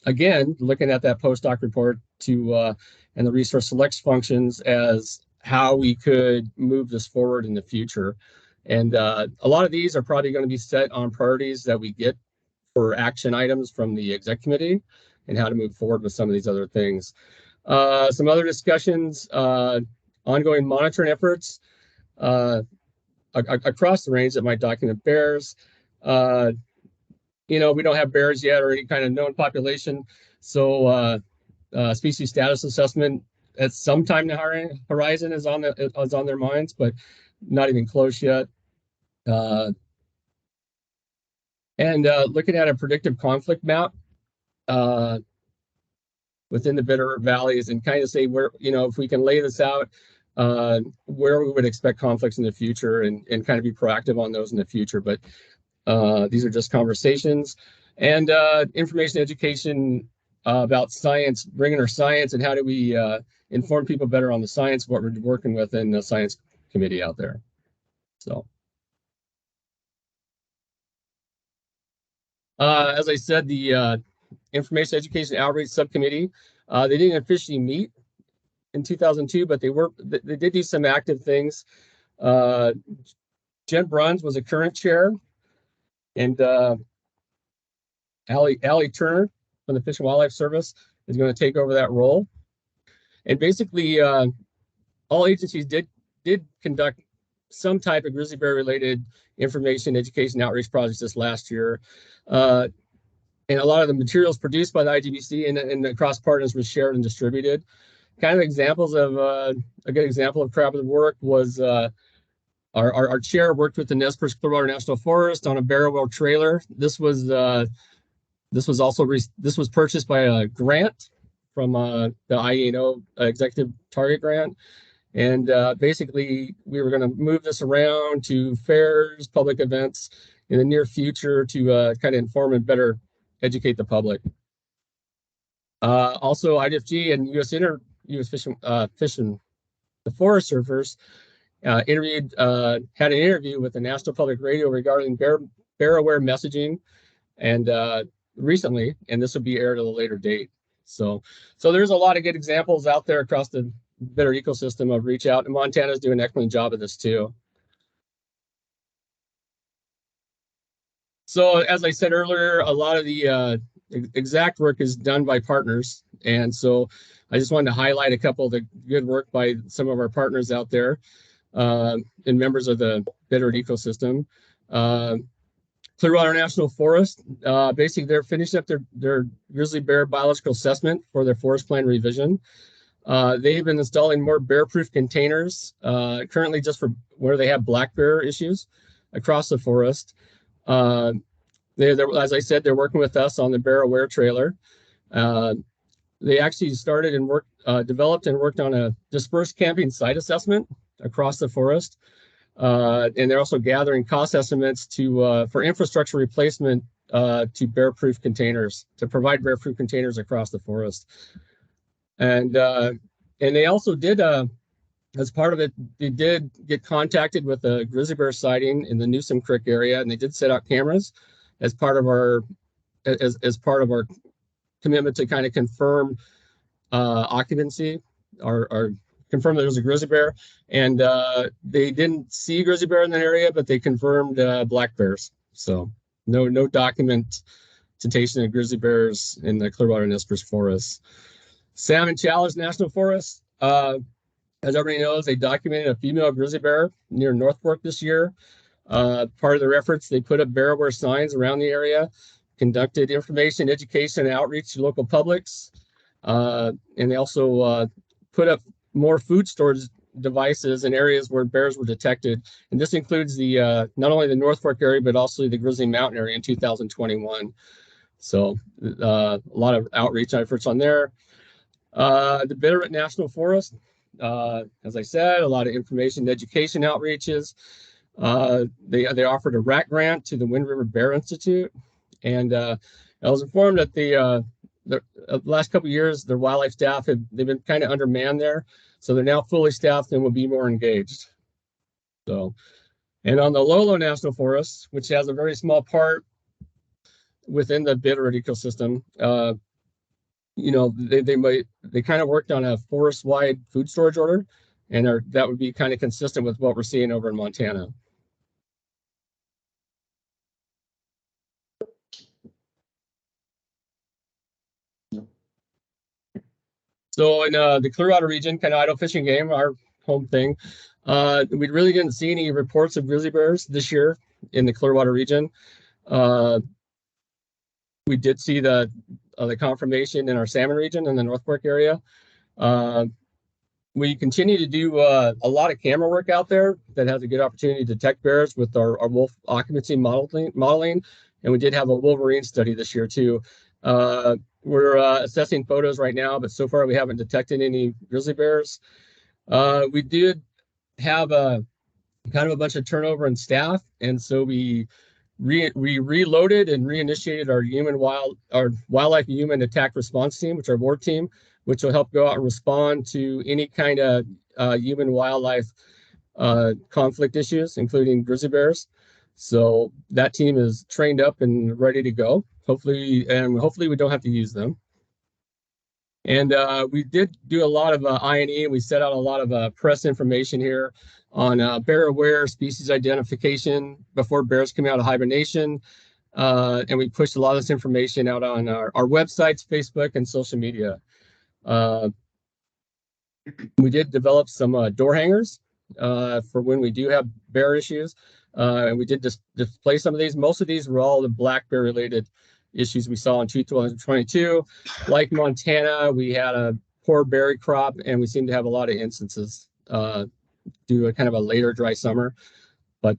Again, looking at that postdoc report and the resource selects functions as how we could move this forward in the future. And a lot of these are probably going to be set on priorities that we get for action items from the exec committee and how to move forward with some of these other things. Some other discussions, ongoing monitoring efforts across the range that might document bears. We don't have bears yet or any kind of known population. So species status assessment at some time in the horizon is on their minds, but not even close yet. And looking at a predictive conflict map within the Bitterroot valleys and kind of say where, if we can lay this out, where we would expect conflicts in the future and kind of be proactive on those in the future. But these are just conversations and information education about science, bringing our science and how do we inform people better on the science, what we're working with in the science committee out there. So. As I said, the Information Education Outreach Subcommittee, they didn't officially meet in 2002, but they did do some active things. Jen Bruns was a current chair, and Allie Turner from the Fish and Wildlife Service is going to take over that role. And basically, all agencies did conduct some type of grizzly bear related information, education, outreach projects this last year. And a lot of the materials produced by the IGBC and across partners was shared and distributed. Kind of examples of a good example of collaborative work was our chair worked with the Nez Perce Clearwater National Forest on a barrel wheel trailer. This was purchased by a grant from the IENO Executive Target Grant. And basically, we were going to move this around to fairs, public events in the near future to kind of inform and better educate the public. Also, IDFG and U.S. Fish and the Forest Surfers had an interview with the National Public Radio regarding bear aware messaging, and recently, and this will be aired at a later date. So there's a lot of good examples out there across the Bitterroot ecosystem of reach out, and Montana's doing an excellent job of this too. So as I said earlier, a lot of the exact work is done by partners. And so I just wanted to highlight a couple of the good work by some of our partners out there and members of the Bitterroot ecosystem. Clearwater National Forest, basically they're finishing up their grizzly bear biological assessment for their forest plan revision. They've been installing more bear-proof containers, currently just for where they have black bear issues across the forest. As I said, they're working with us on the Bear Aware trailer. They actually started and developed and worked on a dispersed camping site assessment across the forest. And they're also gathering cost estimates for infrastructure replacement to bear-proof containers, to provide bear-proof containers across the forest. And they also did, as part of it, they did get contacted with a grizzly bear sighting in the Newsom Creek area, and they did set out cameras as part of our commitment to kind of confirm occupancy or confirm that there was a grizzly bear. And they didn't see a grizzly bear in that area, but they confirmed black bears. So no documentation of grizzly bears in the Clearwater Nez Perce Forest. Salmon Challenge National Forest, as everybody knows, they documented a female grizzly bear near North Fork this year. Part of their efforts, they put up bear aware signs around the area, conducted information, education, and outreach to local publics. And they also put up more food storage devices in areas where bears were detected. And this includes the not only the North Fork area, but also the Grizzly Mountain area in 2021. So a lot of outreach efforts on there. The Bitterroot National Forest, as I said, a lot of information, education outreaches. They offered a RAC grant to the Wind River Bear Institute. And I was informed that the last couple of years, their wildlife staff they've been kind of undermanned there. So they're now fully staffed and will be more engaged. So, and on the Lolo National Forest, which has a very small part within the Bitterroot ecosystem, they kind of worked on a forest-wide food storage order, and that would be kind of consistent with what we're seeing over in Montana. So in the Clearwater region, kind of idle fishing game, our home thing, we really didn't see any reports of grizzly bears this year in the Clearwater region. We did see the confirmation in our salmon region in the North Fork area. We continue to do a lot of camera work out there that has a good opportunity to detect bears with our wolf occupancy modeling. And we did have a wolverine study this year too. We're assessing photos right now, but so far we haven't detected any grizzly bears. We did have a kind of a bunch of turnover in staff, and so we reloaded and reinitiated our wildlife human attack response team, which is our WAR team, which will help go out and respond to any kind of human wildlife conflict issues, including grizzly bears. So that team is trained up and ready to go. Hopefully we don't have to use them. And we did do a lot of I&E, and we set out a lot of press information here on bear aware species identification before bears come out of hibernation. And we pushed a lot of this information out on our websites, Facebook, and social media. We did develop some door hangers for when we do have bear issues. And we did display some of these. Most of these were all the black bear related issues we saw in 2022. Like Montana, we had a poor berry crop, and we seem to have a lot of instances due to kind of a later dry summer, but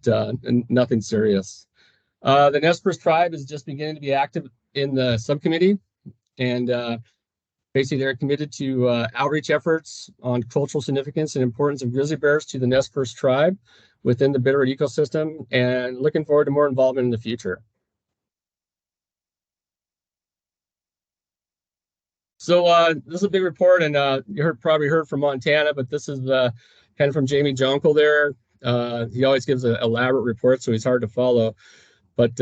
nothing serious. The Nez Perce tribe is just beginning to be active in the subcommittee, and basically they're committed to outreach efforts on cultural significance and importance of grizzly bears to the Nez Perce tribe within the Bitterroot ecosystem, and looking forward to more involvement in the future. So this is a big report, and you probably heard from Montana, but this is kind of from Jamie Jonkel there. He always gives an elaborate report, so he's hard to follow. But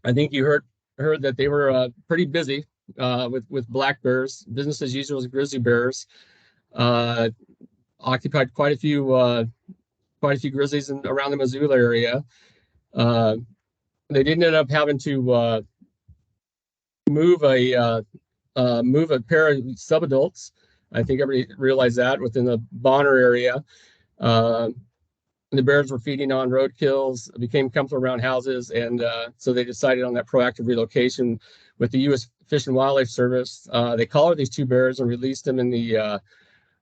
I think you heard that they were pretty busy with black bears, business as usual with grizzly bears. Occupied quite a few grizzlies around the Missoula area. they did end up having to move a pair of subadults. I think everybody realized that within the Bonner area. The bears were feeding on roadkills, became comfortable around houses, and so they decided on that proactive relocation with the U.S. Fish and Wildlife Service. They collared these two bears and released them in the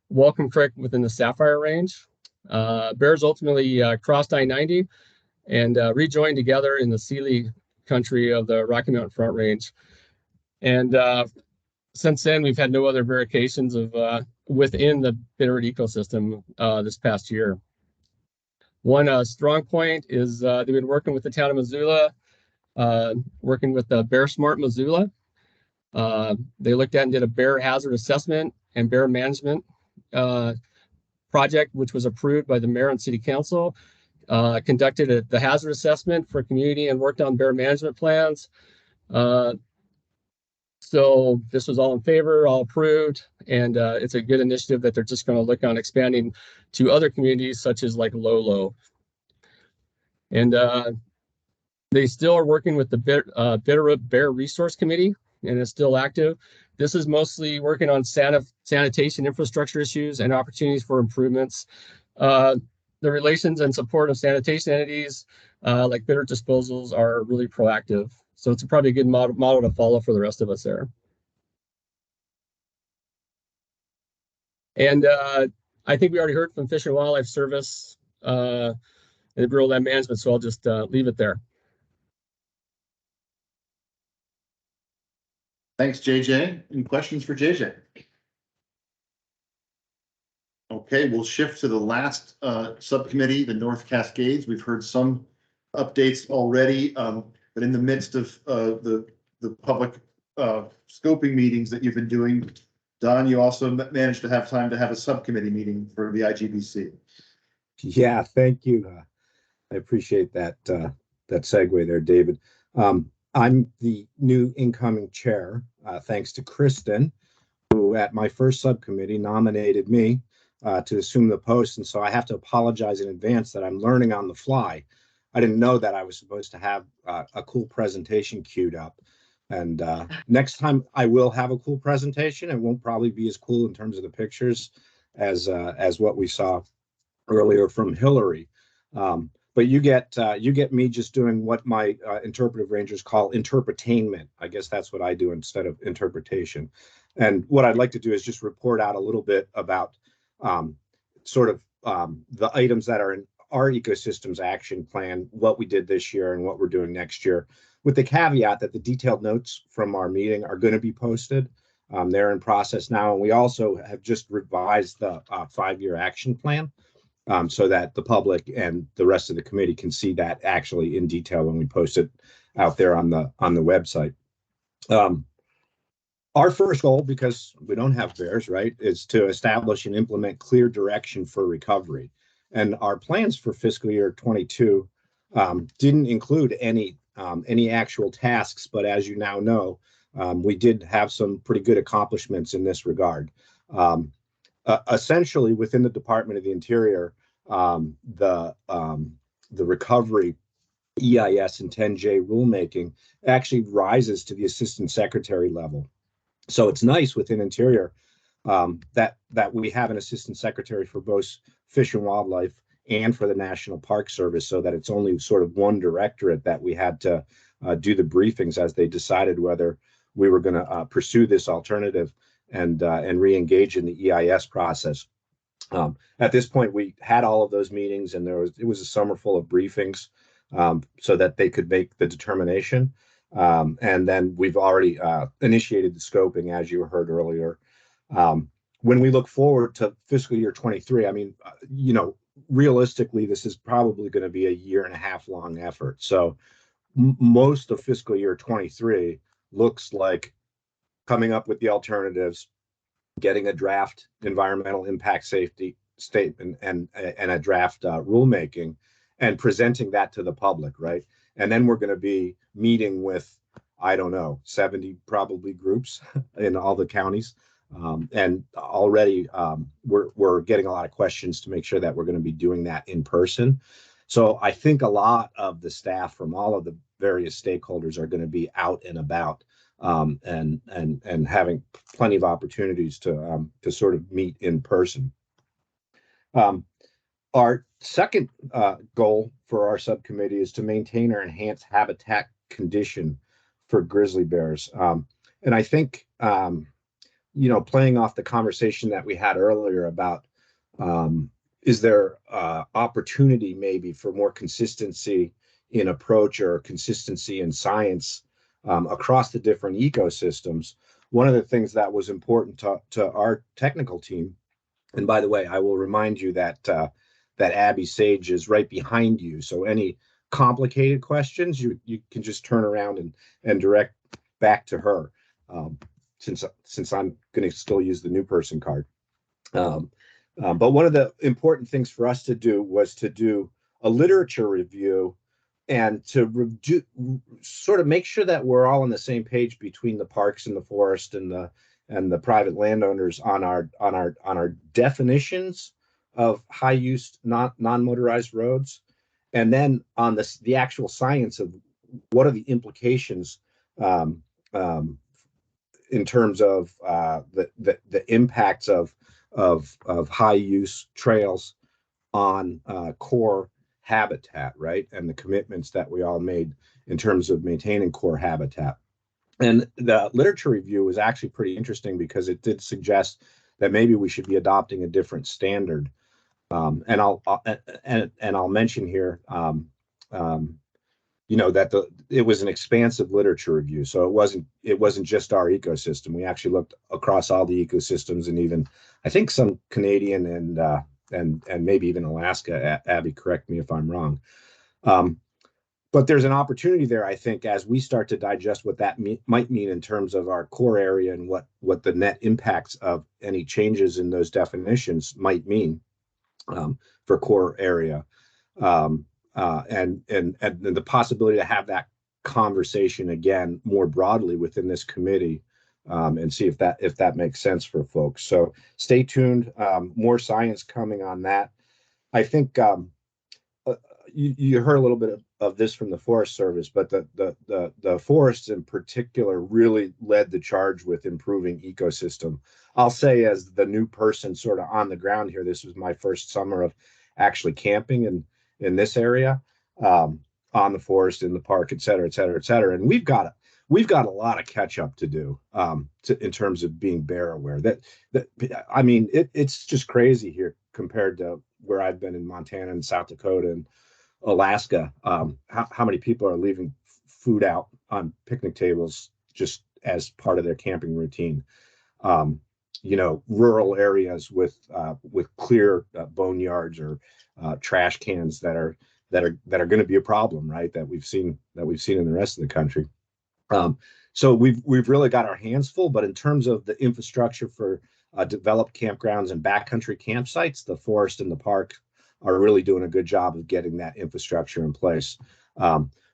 Welcome Creek within the Sapphire Range. Bears ultimately crossed I-90 and rejoined together in the Sealy country of the Rocky Mountain Front Range. And since then, we've had no other verifications of within the Bitterroot ecosystem this past year. One strong point is they've been working with the town of Missoula, working with the Bear Smart Missoula. They looked at and did a bear hazard assessment and bear management project, which was approved by the mayor and city council. Conducted the hazard assessment for community and worked on bear management plans. So this was all in favor, all approved, and it's a good initiative that they're just going to look on expanding to other communities such as like Lolo. And they still are working with the Bitterroot Bear Resource Committee, and it's still active. This is mostly working on sanitation infrastructure issues and opportunities for improvements. The relations and support of sanitation entities like Bitterroot Disposals are really proactive. So it's probably a good model to follow for the rest of us there. And I think we already heard from Fish and Wildlife Service and the Bureau of Land Management, so I'll just leave it there. Thanks, JJ. Any questions for JJ? Okay, we'll shift to the last subcommittee, the North Cascades. We've heard some updates already, but in the midst of the public scoping meetings that you've been doing, Don, you also managed to have time to have a subcommittee meeting for the IGBC. Yeah, thank you. I appreciate that that segue there, David. I'm the new incoming chair, thanks to Kristen, who at my first subcommittee nominated me to assume the post. And so I have to apologize in advance that I'm learning on the fly. I didn't know that I was supposed to have a cool presentation queued up. And next time I will have a cool presentation. It won't probably be as cool in terms of the pictures as what we saw earlier from Hillary. But you get me just doing what my interpretive rangers call interpretainment. I guess that's what I do instead of interpretation. And what I'd like to do is just report out a little bit about the items that are in our ecosystems action plan, what we did this year and what we're doing next year, with the caveat that the detailed notes from our meeting are going to be posted. They're in process now. And we also have just revised the 5-year action plan. So that the public and the rest of the committee can see that actually in detail when we post it out there on the website. Our first goal, because we don't have bears, right, is to establish and implement clear direction for recovery. And our plans for fiscal year 22 didn't include any actual tasks, but as you now know, we did have some pretty good accomplishments in this regard. Essentially, within the Department of the Interior, the recovery EIS and 10J rulemaking actually rises to the assistant secretary level. So it's nice within Interior that we have an assistant secretary for both Fish and Wildlife and for the National Park Service, so that it's only sort of one directorate that we had to do the briefings as they decided whether we were going to pursue this alternative and re-engage in the EIS process. At this point, we had all of those meetings, and it was a summer full of briefings so that they could make the determination. And then we've already initiated the scoping, as you heard earlier. When we look forward to fiscal year 23, I mean, realistically, this is probably going to be a 1.5 year long effort. So most of fiscal year 23 looks like coming up with the alternatives, getting a draft environmental impact safety statement and a draft rulemaking, and presenting that to the public, right? And then we're going to be meeting with, I don't know, 70 probably groups in all the counties. And already we're getting a lot of questions to make sure that we're going to be doing that in person. So I think a lot of the staff from all of the various stakeholders are going to be out and about, and having plenty of opportunities to sort of meet in person. Our second goal for our subcommittee is to maintain or enhance habitat condition for grizzly bears. And I think, playing off the conversation that we had earlier about, is there opportunity maybe for more consistency in approach or consistency in science across the different ecosystems? One of the things that was important to our technical team, and by the way, I will remind you that that Abby Sage is right behind you. So any complicated questions, you can just turn around and direct back to her, since I'm going to still use the new person card. But one of the important things for us to do was to do a literature review and to sort of make sure that we're all on the same page between the parks and the forest and the private landowners on our definitions of high use non-motorized roads, and then on the actual science of what are the implications in terms of the impacts of high use trails on core habitat, right? And the commitments that we all made in terms of maintaining core habitat. And the literature review was actually pretty interesting because it did suggest that maybe we should be adopting a different standard. And I'll mention here, that it was an expansive literature review, so it wasn't just our ecosystem. We actually looked across all the ecosystems, and even I think some Canadian and maybe even Alaska. Abby, correct me if I'm wrong. But there's an opportunity there, I think, as we start to digest what that might mean in terms of our core area and what the net impacts of any changes in those definitions might mean for core area, and the possibility to have that conversation again more broadly within this committee, and see if that makes sense for folks. So stay tuned. More science coming on that. I think you heard a little bit of this from the Forest Service, but the forests in particular really led the charge with improving ecosystem. I'll say, as the new person sort of on the ground here, this was my first summer of actually camping in this area, on the forest, in the park, et cetera, et cetera, et cetera. And we've got a lot of catch up to do in terms of being bear aware. I mean, it's just crazy here compared to where I've been in Montana and South Dakota and Alaska, how many people are leaving food out on picnic tables just as part of their camping routine. Rural areas with clear boneyards or trash cans that are going to be a problem, right? That we've seen in the rest of the country. So we've really got our hands full, but in terms of the infrastructure for developed campgrounds and backcountry campsites, the forest and the park are really doing a good job of getting that infrastructure in place.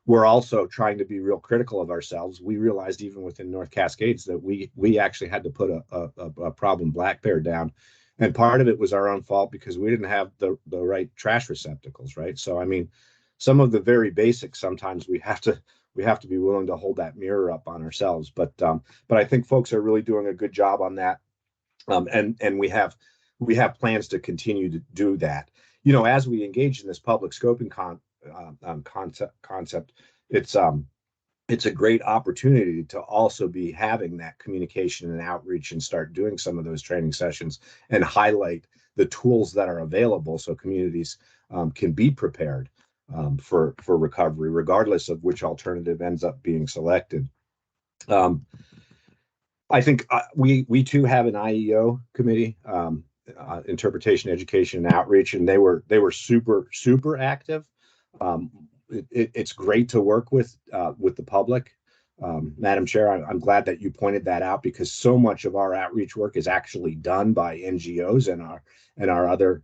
We're also trying to be real critical of ourselves. We realized even within North Cascades that we actually had to put a problem black bear down. And part of it was our own fault because we didn't have the right trash receptacles, right? So, I mean, some of the very basics, sometimes we have to be willing to hold that mirror up on ourselves. But I think folks are really doing a good job on that. And we have plans to continue to do that. As we engage in this public scoping concept, it's a great opportunity to also be having that communication and outreach and start doing some of those training sessions and highlight the tools that are available so communities can be prepared for recovery, regardless of which alternative ends up being selected. I think we too have an IEO committee, interpretation, education, and outreach, and they were super active. It's great to work with the public. Madam Chair, I'm glad that you pointed that out, because so much of our outreach work is actually done by NGOs and our other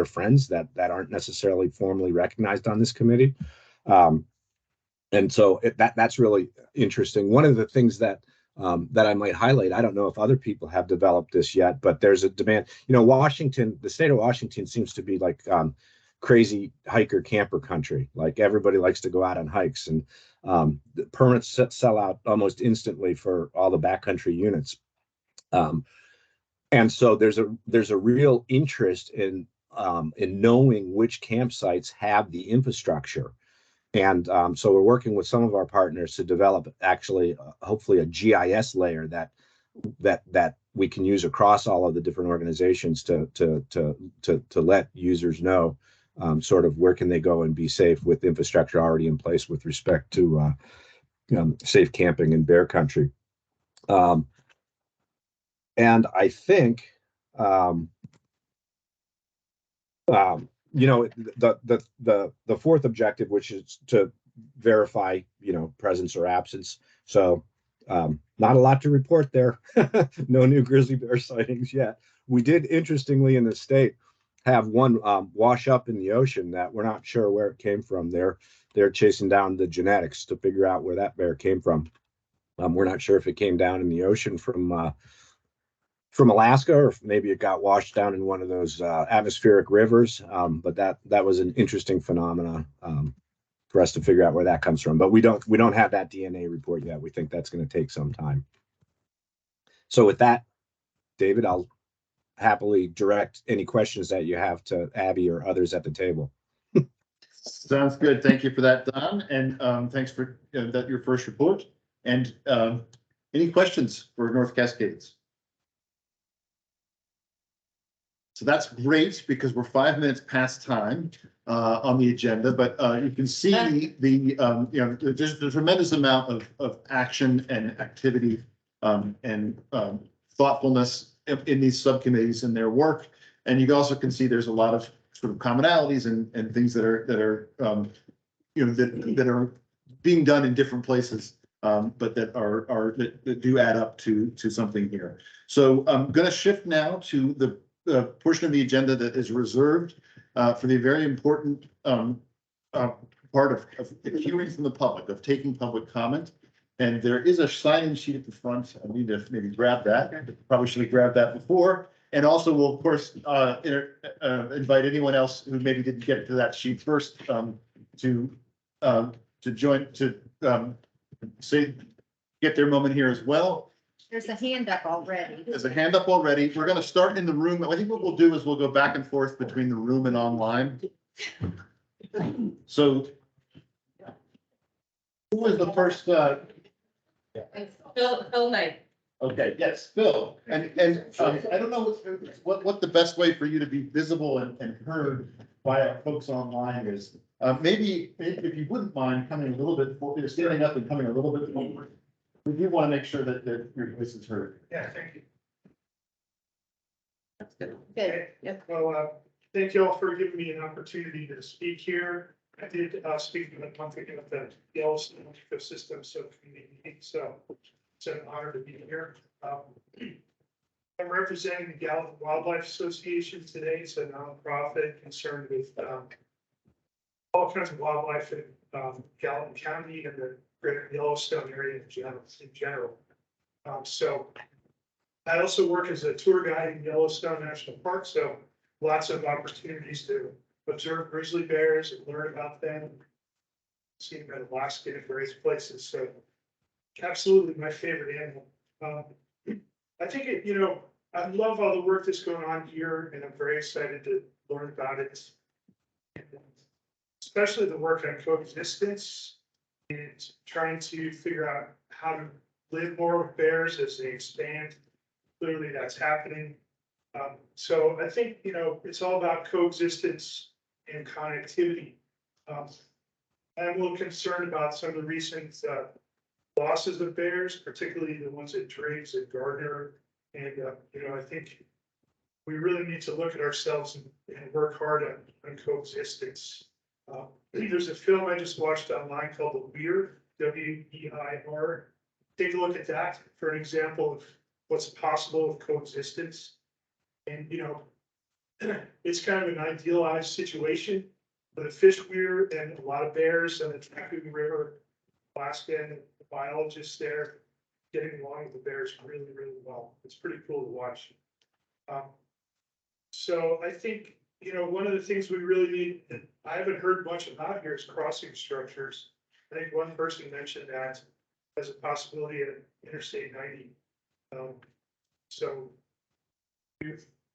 friends that aren't necessarily formally recognized on this committee. And so that's really interesting. One of the things that I might highlight, I don't know if other people have developed this yet, but there's a demand. The state of Washington seems to be like crazy hiker camper country. Like everybody likes to go out on hikes, and the permits sell out almost instantly for all the backcountry units. And so there's a real interest in knowing which campsites have the infrastructure. And so we're working with some of our partners to develop actually, hopefully, a GIS layer that we can use across all of the different organizations to let users know sort of where can they go and be safe with infrastructure already in place with respect to safe camping in bear country. And I think, you know, the fourth objective, which is to verify, you know, presence or absence. So not a lot to report there. No new grizzly bear sightings yet. We did, interestingly, in the state, have one wash up in the ocean that we're not sure where it came from. They're chasing down the genetics to figure out where that bear came from. We're not sure if it came down in the ocean from Alaska, or if maybe it got washed down in one of those atmospheric rivers. But that was an interesting phenomenon for us to figure out where that comes from. But we don't have that DNA report yet. We think that's going to take some time. So with that, David, I'll happily direct any questions that you have to Abby or others at the table. Sounds good. Thank you for that, Don, and thanks for that your first report. And any questions for North Cascades? So that's great because we're 5 minutes past time on the agenda, but you can see the you know, there's a tremendous amount of action and activity and thoughtfulness in these subcommittees and their work. And you also can see there's a lot of sort of commonalities and things that are you know, that are being done in different places, but that do add up to something here. So I'm going to shift now to the portion of the agenda that is reserved for the very important part of hearing from the public, of taking public comment. And there is a sign-in sheet at the front. I need to maybe grab that. Probably should have grabbed that before. And also, we'll of course invite anyone else who maybe didn't get to that sheet first to join, to get their moment here as well. There's a hand up already. There's a hand up already. We're going to start in the room. I think what we'll do is we'll go back and forth between the room and online. So who was the first? Phil Knight. Okay, yes, Phil. And I don't know what the best way for you to be visible and heard by our folks online is. Maybe if you wouldn't mind coming a little bit forward, standing up and coming a little bit forward. We do want to make sure that your voice is heard. Yeah, thank you. That's good. Good. Yep. Well, thank you all for giving me an opportunity to speak here. I did speak a month ago at the Yellowstone Ecosystem Subcommittee meeting, so it's an honor to be here. I'm representing the Gallatin Wildlife Association today. It's a nonprofit concerned with all kinds of wildlife in Gallatin County and the greater Yellowstone area in general. So I also work as a tour guide in Yellowstone National Park, so lots of opportunities to observe grizzly bears and learn about them. See them in Alaska and various places. So absolutely my favorite animal. I think you know, I love all the work that's going on here, and I'm very excited to learn about it. Especially the work on coexistence and trying to figure out how to live more with bears as they expand. Clearly that's happening. So I think, you know, it's all about coexistence and connectivity. I'm a little concerned about some of the recent losses of bears, particularly the ones at Driggs and Gardner. And, you know, I think we really need to look at ourselves and work hard on coexistence. There's a film I just watched online called The Weir, W-E-I-R. Take a look at that for an example of what's possible with coexistence. And, you know, it's kind of an idealized situation with a fish weir and a lot of bears on the Raccoon River, Alaska, and the biologists there getting along with the bears really, really well. It's pretty cool to watch. So I think, one of the things we really need, that I haven't heard much about here is crossing structures. I think one person mentioned that as a possibility at Interstate 90. So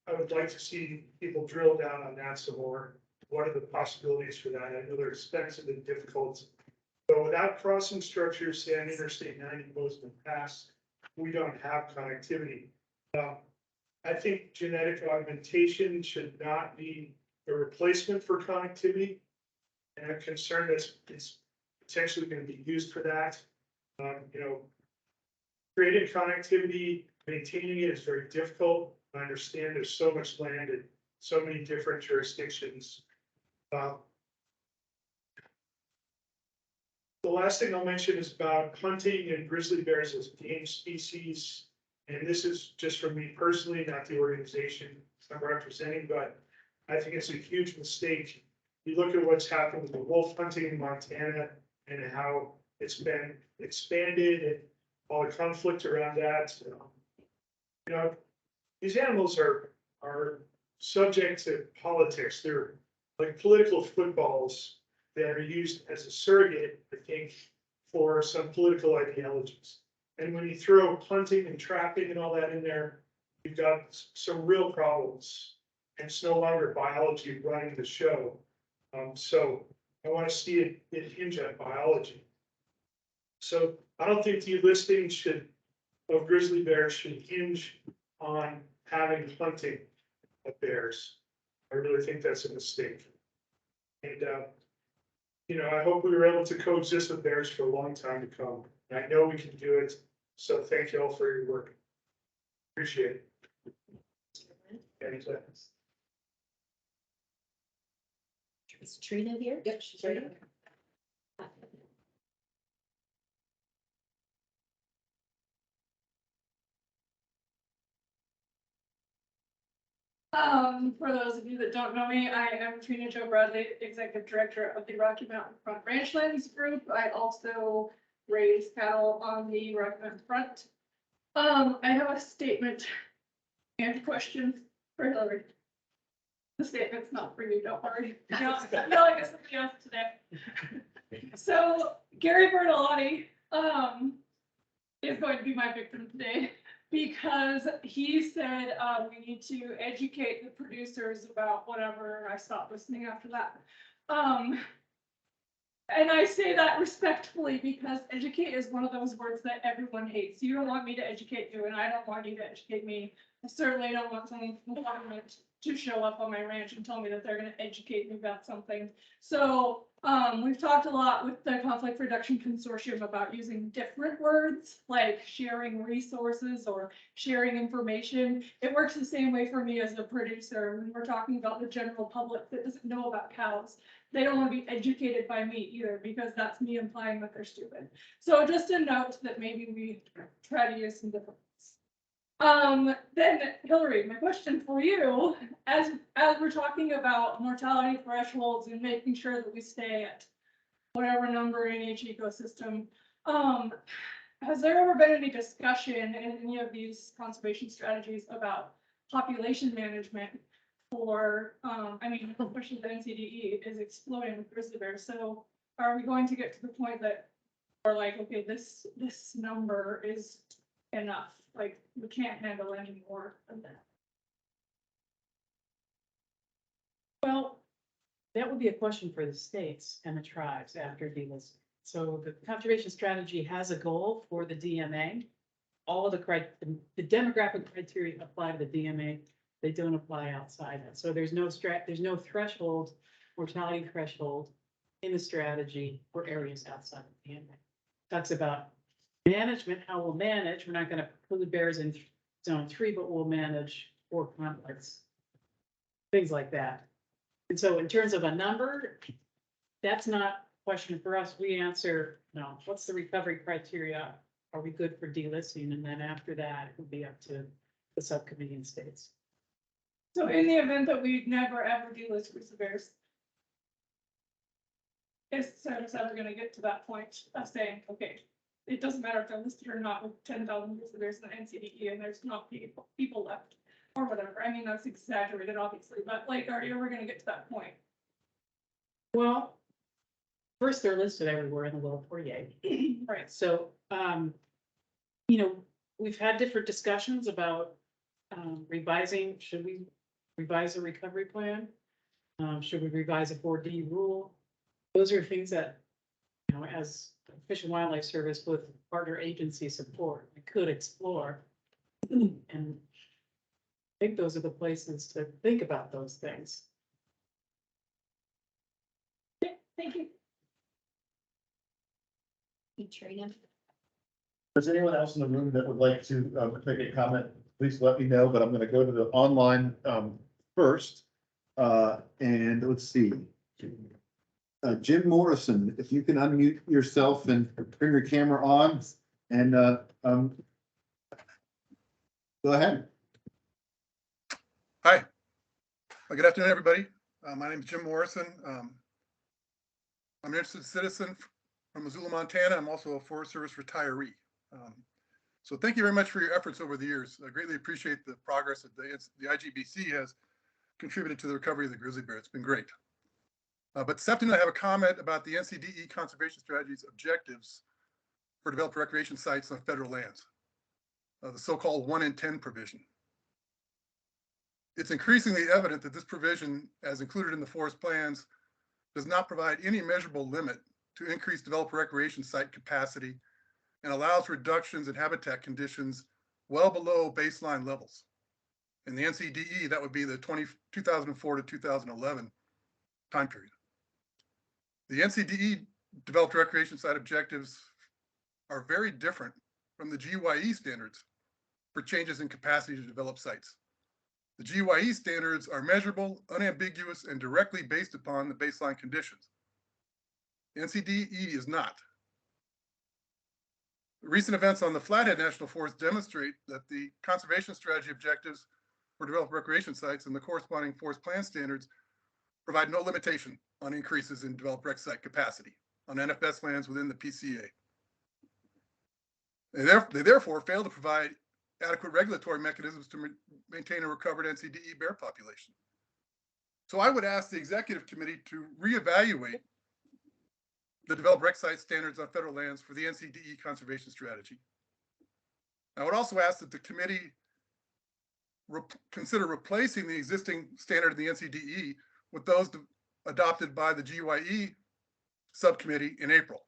I would like to see people drill down on that some more. What are the possibilities for that? I know they're expensive and difficult. But without crossing structures, say on Interstate 90 goes in the past, we don't have connectivity. I think genetic augmentation should not be a replacement for connectivity. And I'm concerned that it's potentially going to be used for that. Creating connectivity, maintaining it is very difficult. I understand there's so much land in so many different jurisdictions. The last thing I'll mention is about hunting and grizzly bears as game species. And this is just from me personally, not the organization I'm representing, but I think it's a huge mistake. You look at what's happened with the wolf hunting in Montana and how it's been expanded and all the conflict around that. These animals are subject to politics. They're like political footballs that are used as a surrogate, I think, for some political ideologies. And when you throw hunting and trapping and all that in there, you've got some real problems. And it's no longer biology running the show. So I want to see it hinge on biology. So I don't think delisting of grizzly bears should hinge on having hunting of bears. I really think that's a mistake. And I hope we were able to coexist with bears for a long time to come. And I know we can do it. So thank you all for your work. Appreciate it. Anytime. Is Trina here? Yep, she's right. For those of you that don't know me, I am Trina Jo Bradley, Executive Director of the Rocky Mountain Front Ranchlands Group. I also raise cattle on the Rocky Mountain Front. I have a statement and question for Hillary. The statement's not for you, don't worry. No, I guess something else today. So Gary Bertolotti is going to be my victim today. Because he said we need to educate the producers about whatever. I stopped listening after that. And I say that respectfully because educate is one of those words that everyone hates. You don't want me to educate you, and I don't want you to educate me. I certainly don't want someone from the government to show up on my ranch and tell me that they're going to educate me about something. So we've talked a lot with the Conflict Reduction Consortium about using different words like sharing resources or sharing information. It works the same way for me as a producer when we're talking about the general public that doesn't know about cows. They don't want to be educated by me either because that's me implying that they're stupid. So just a note that maybe we try to use some different words. Then Hillary, my question for you, as we're talking about mortality thresholds and making sure that we stay at whatever number in each ecosystem, has there ever been any discussion in any of these conservation strategies about population management for, especially the NCDE is exploding with grizzly bears. So are we going to get to the point that we're like, okay, this number is enough? Like, we can't handle any more of that. Well, that would be a question for the states and the tribes after delisting. So the conservation strategy has a goal for the DMA. All of the demographic criteria apply to the DMA. They don't apply outside that. So there's no threshold, mortality threshold in the strategy for areas outside of the DMA. Talks about management, how we'll manage. We're not going to preclude bears in zone 3, but we'll manage for conflicts, things like that. And so in terms of a number, that's not a question for us. We answer, no, what's the recovery criteria? Are we good for delisting? And then after that, it would be up to the subcommittee and states. So in the event that we never ever delist grizzly bears, is service ever going to get to that point of saying, okay, it doesn't matter if they're listed or not with 10,000 grizzly bears in the NCDE and there's not people left. or whatever. I mean, that's exaggerated, obviously, but like, are you ever gonna get to that point? Well, first, they're listed everywhere in the Lower 48. Right. So, we've had different discussions about revising, should we revise a recovery plan? Should we revise a 4D rule? Those are things that, as Fish and Wildlife Service with partner agency support, we could explore. And I think those are the places to think about those things. Thank you. Trina. Is anyone else in the room that would like to make a comment? Please let me know, but I'm going to go to the online first. And let's see. Jim Morrison, if you can unmute yourself and bring your camera on and go ahead. Hi. Good afternoon, everybody. My name is Jim Morrison. I'm an interested citizen from Missoula, Montana. I'm also a Forest Service retiree. So thank you very much for your efforts over the years. I greatly appreciate the progress that the IGBC has contributed to the recovery of the grizzly bear. It's been great. But this afternoon, I have a comment about the NCDE Conservation Strategy's objectives for developed recreation sites on federal lands, the so-called 1 in 10 provision. It's increasingly evident that this provision, as included in the forest plans, does not provide any measurable limit to increase developed recreation site capacity and allows reductions in habitat conditions well below baseline levels. In the NCDE, that would be the 2004 to 2011 time period. The NCDE developed recreation site objectives are very different from the GYE standards for changes in capacity to develop sites. The GYE standards are measurable, unambiguous, and directly based upon the baseline conditions. NCDE is not. Recent events on the Flathead National Forest demonstrate that the conservation strategy objectives for developed recreation sites and the corresponding forest plan standards provide no limitation on increases in developed rec site capacity on NFS lands within the PCA. They therefore fail to provide adequate regulatory mechanisms to maintain a recovered NCDE bear population. So I would ask the executive committee to reevaluate the developed rec site standards on federal lands for the NCDE conservation strategy. I would also ask that the committee consider replacing the existing standard in the NCDE with those adopted by the GYE subcommittee in April.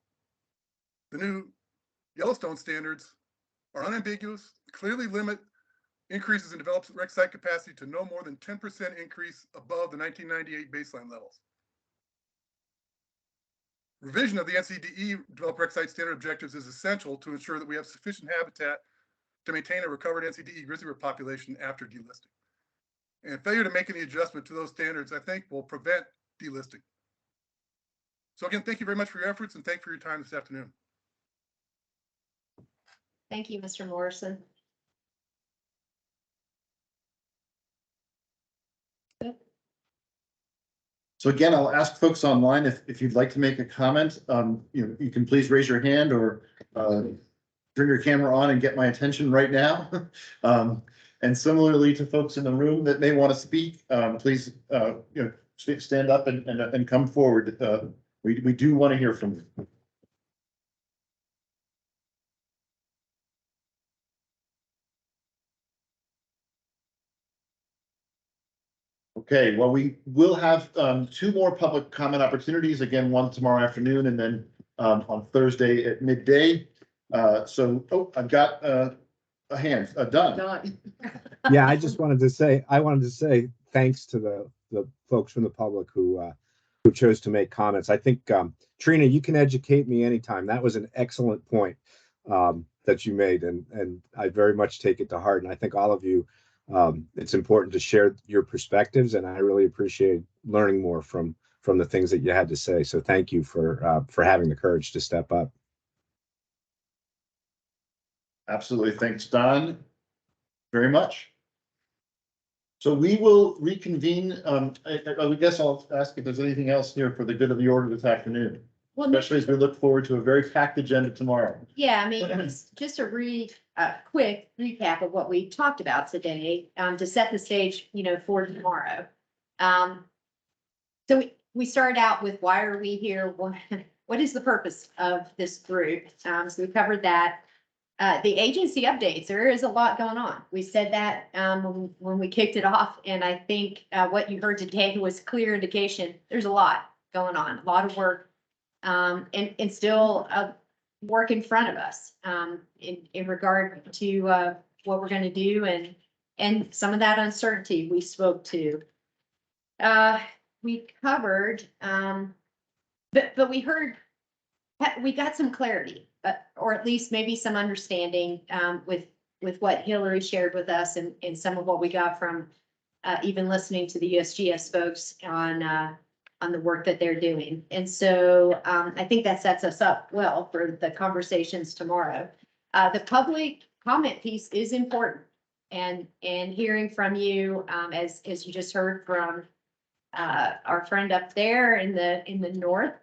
The new Yellowstone standards are unambiguous, clearly limit increases in developed rec site capacity to no more than 10% increase above the 1998 baseline levels. Revision of the NCDE developed rec site standard objectives is essential to ensure that we have sufficient habitat to maintain a recovered NCDE grizzly bear population after delisting. And failure to make any adjustment to those standards, I think, will prevent delisting. So again, thank you very much for your efforts and thank you for your time this afternoon. Thank you, Mr. Morrison. So again, I'll ask folks online if you'd like to make a comment, you can please raise your hand or turn your camera on and get my attention right now. And similarly to folks in the room that may want to speak, please stand up and come forward. We do want to hear from you. Okay, well, we will have two more public comment opportunities, again, one tomorrow afternoon and then on Thursday at midday. I've got a hand, done. Yeah, I wanted to say thanks to the folks from the public who chose to make comments. I think, Trina, you can educate me anytime. That was an excellent point that you made, and I very much take it to heart. And I think all of you, it's important to share your perspectives, and I really appreciate learning more from the things that you had to say. So thank you for having the courage to step up. Absolutely. Thanks, Don, very much. So we will reconvene. I guess I'll ask if there's anything else here for the good of the order this afternoon. Well, especially as we look forward to a very packed agenda tomorrow. yeah, I mean, just a quick recap of what we talked about today, to set the stage, for tomorrow. So we started out with why are we here? What is the purpose of this group? So we covered that. The agency updates, there is a lot going on. We said that, when we kicked it off, and I think, what you heard today was clear indication, there's a lot going on, a lot of work. And still, work in front of us, in regard to, what we're gonna do and some of that uncertainty we spoke to. We covered, but we heard, we got some clarity, or at least maybe some understanding, with what Hillary shared with us and some of what we got from, even listening to the USGS folks on the work that they're doing. And so, I think that sets us up well for the conversations tomorrow. The public comment piece is important, and hearing from you, as you just heard from, our friend up there in the north.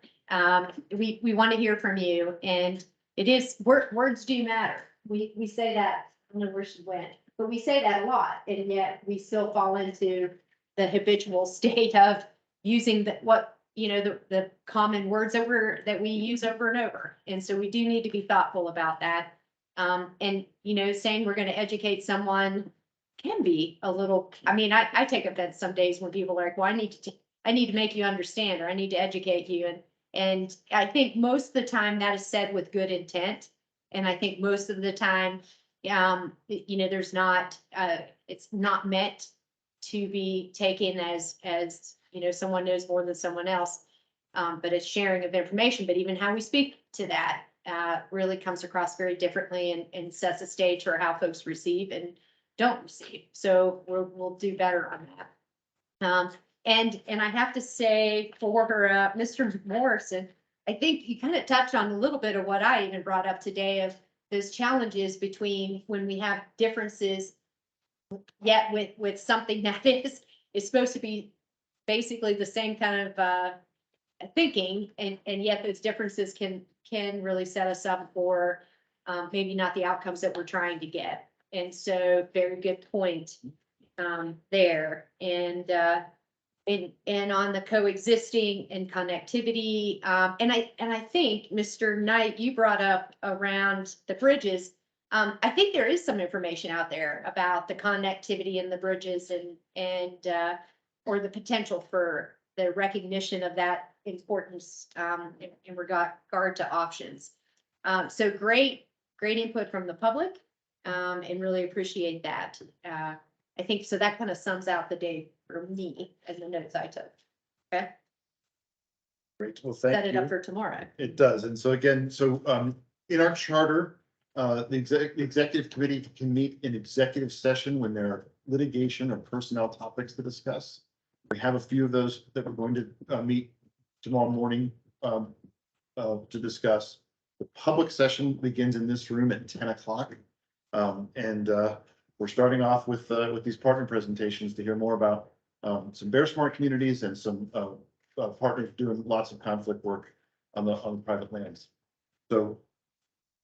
We want to hear from you, and it is, words do matter. We say that, I don't know where she went, but we say that a lot, and yet we still fall into the habitual state of using the common words that we use over and over. And so we do need to be thoughtful about that. And, saying we're going to educate someone can be a little, I mean, I take offense some days when people are like, well, I need to make you understand, or I need to educate you. And I think most of the time that is said with good intent. And I think most of the time, there's not, it's not meant to be taken as, someone knows more than someone else. But it's sharing of information, but even how we speak to that, really comes across very differently and sets a stage for how folks receive and don't receive. So we'll do better on that. And I have to say for Mr. Morrison, I think you kind of touched on a little bit of what I even brought up today of those challenges between when we have differences, yet with something that is supposed to be basically the same kind of thinking, and yet those differences can really set us up for maybe not the outcomes that we're trying to get. And so very good point there. And on the coexisting and connectivity, and I think, Mr. Knight, you brought up around the bridges. I think there is some information out there about the connectivity in the bridges and or the potential for the recognition of that importance in regard to options. So great input from the public, and really appreciate that. I think so that kind of sums out the day for me and the notes I took. Okay. Great, well, thank you. Set it up for tomorrow. It does, and so again, in our charter, the executive committee can meet in executive session when there are litigation or personnel topics to discuss. We have a few of those that we're going to meet tomorrow morning to discuss. The public session begins in this room at 10 o'clock. And we're starting off with these partner presentations to hear more about some Bear Smart communities and some partners doing lots of conflict work on the private lands. So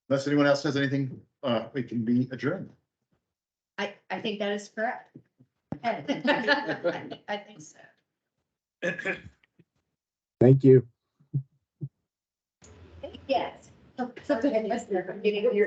unless anyone else has anything, we can be adjourned. I think that is correct. I think so. Thank you. Yes. Something I missed there, getting your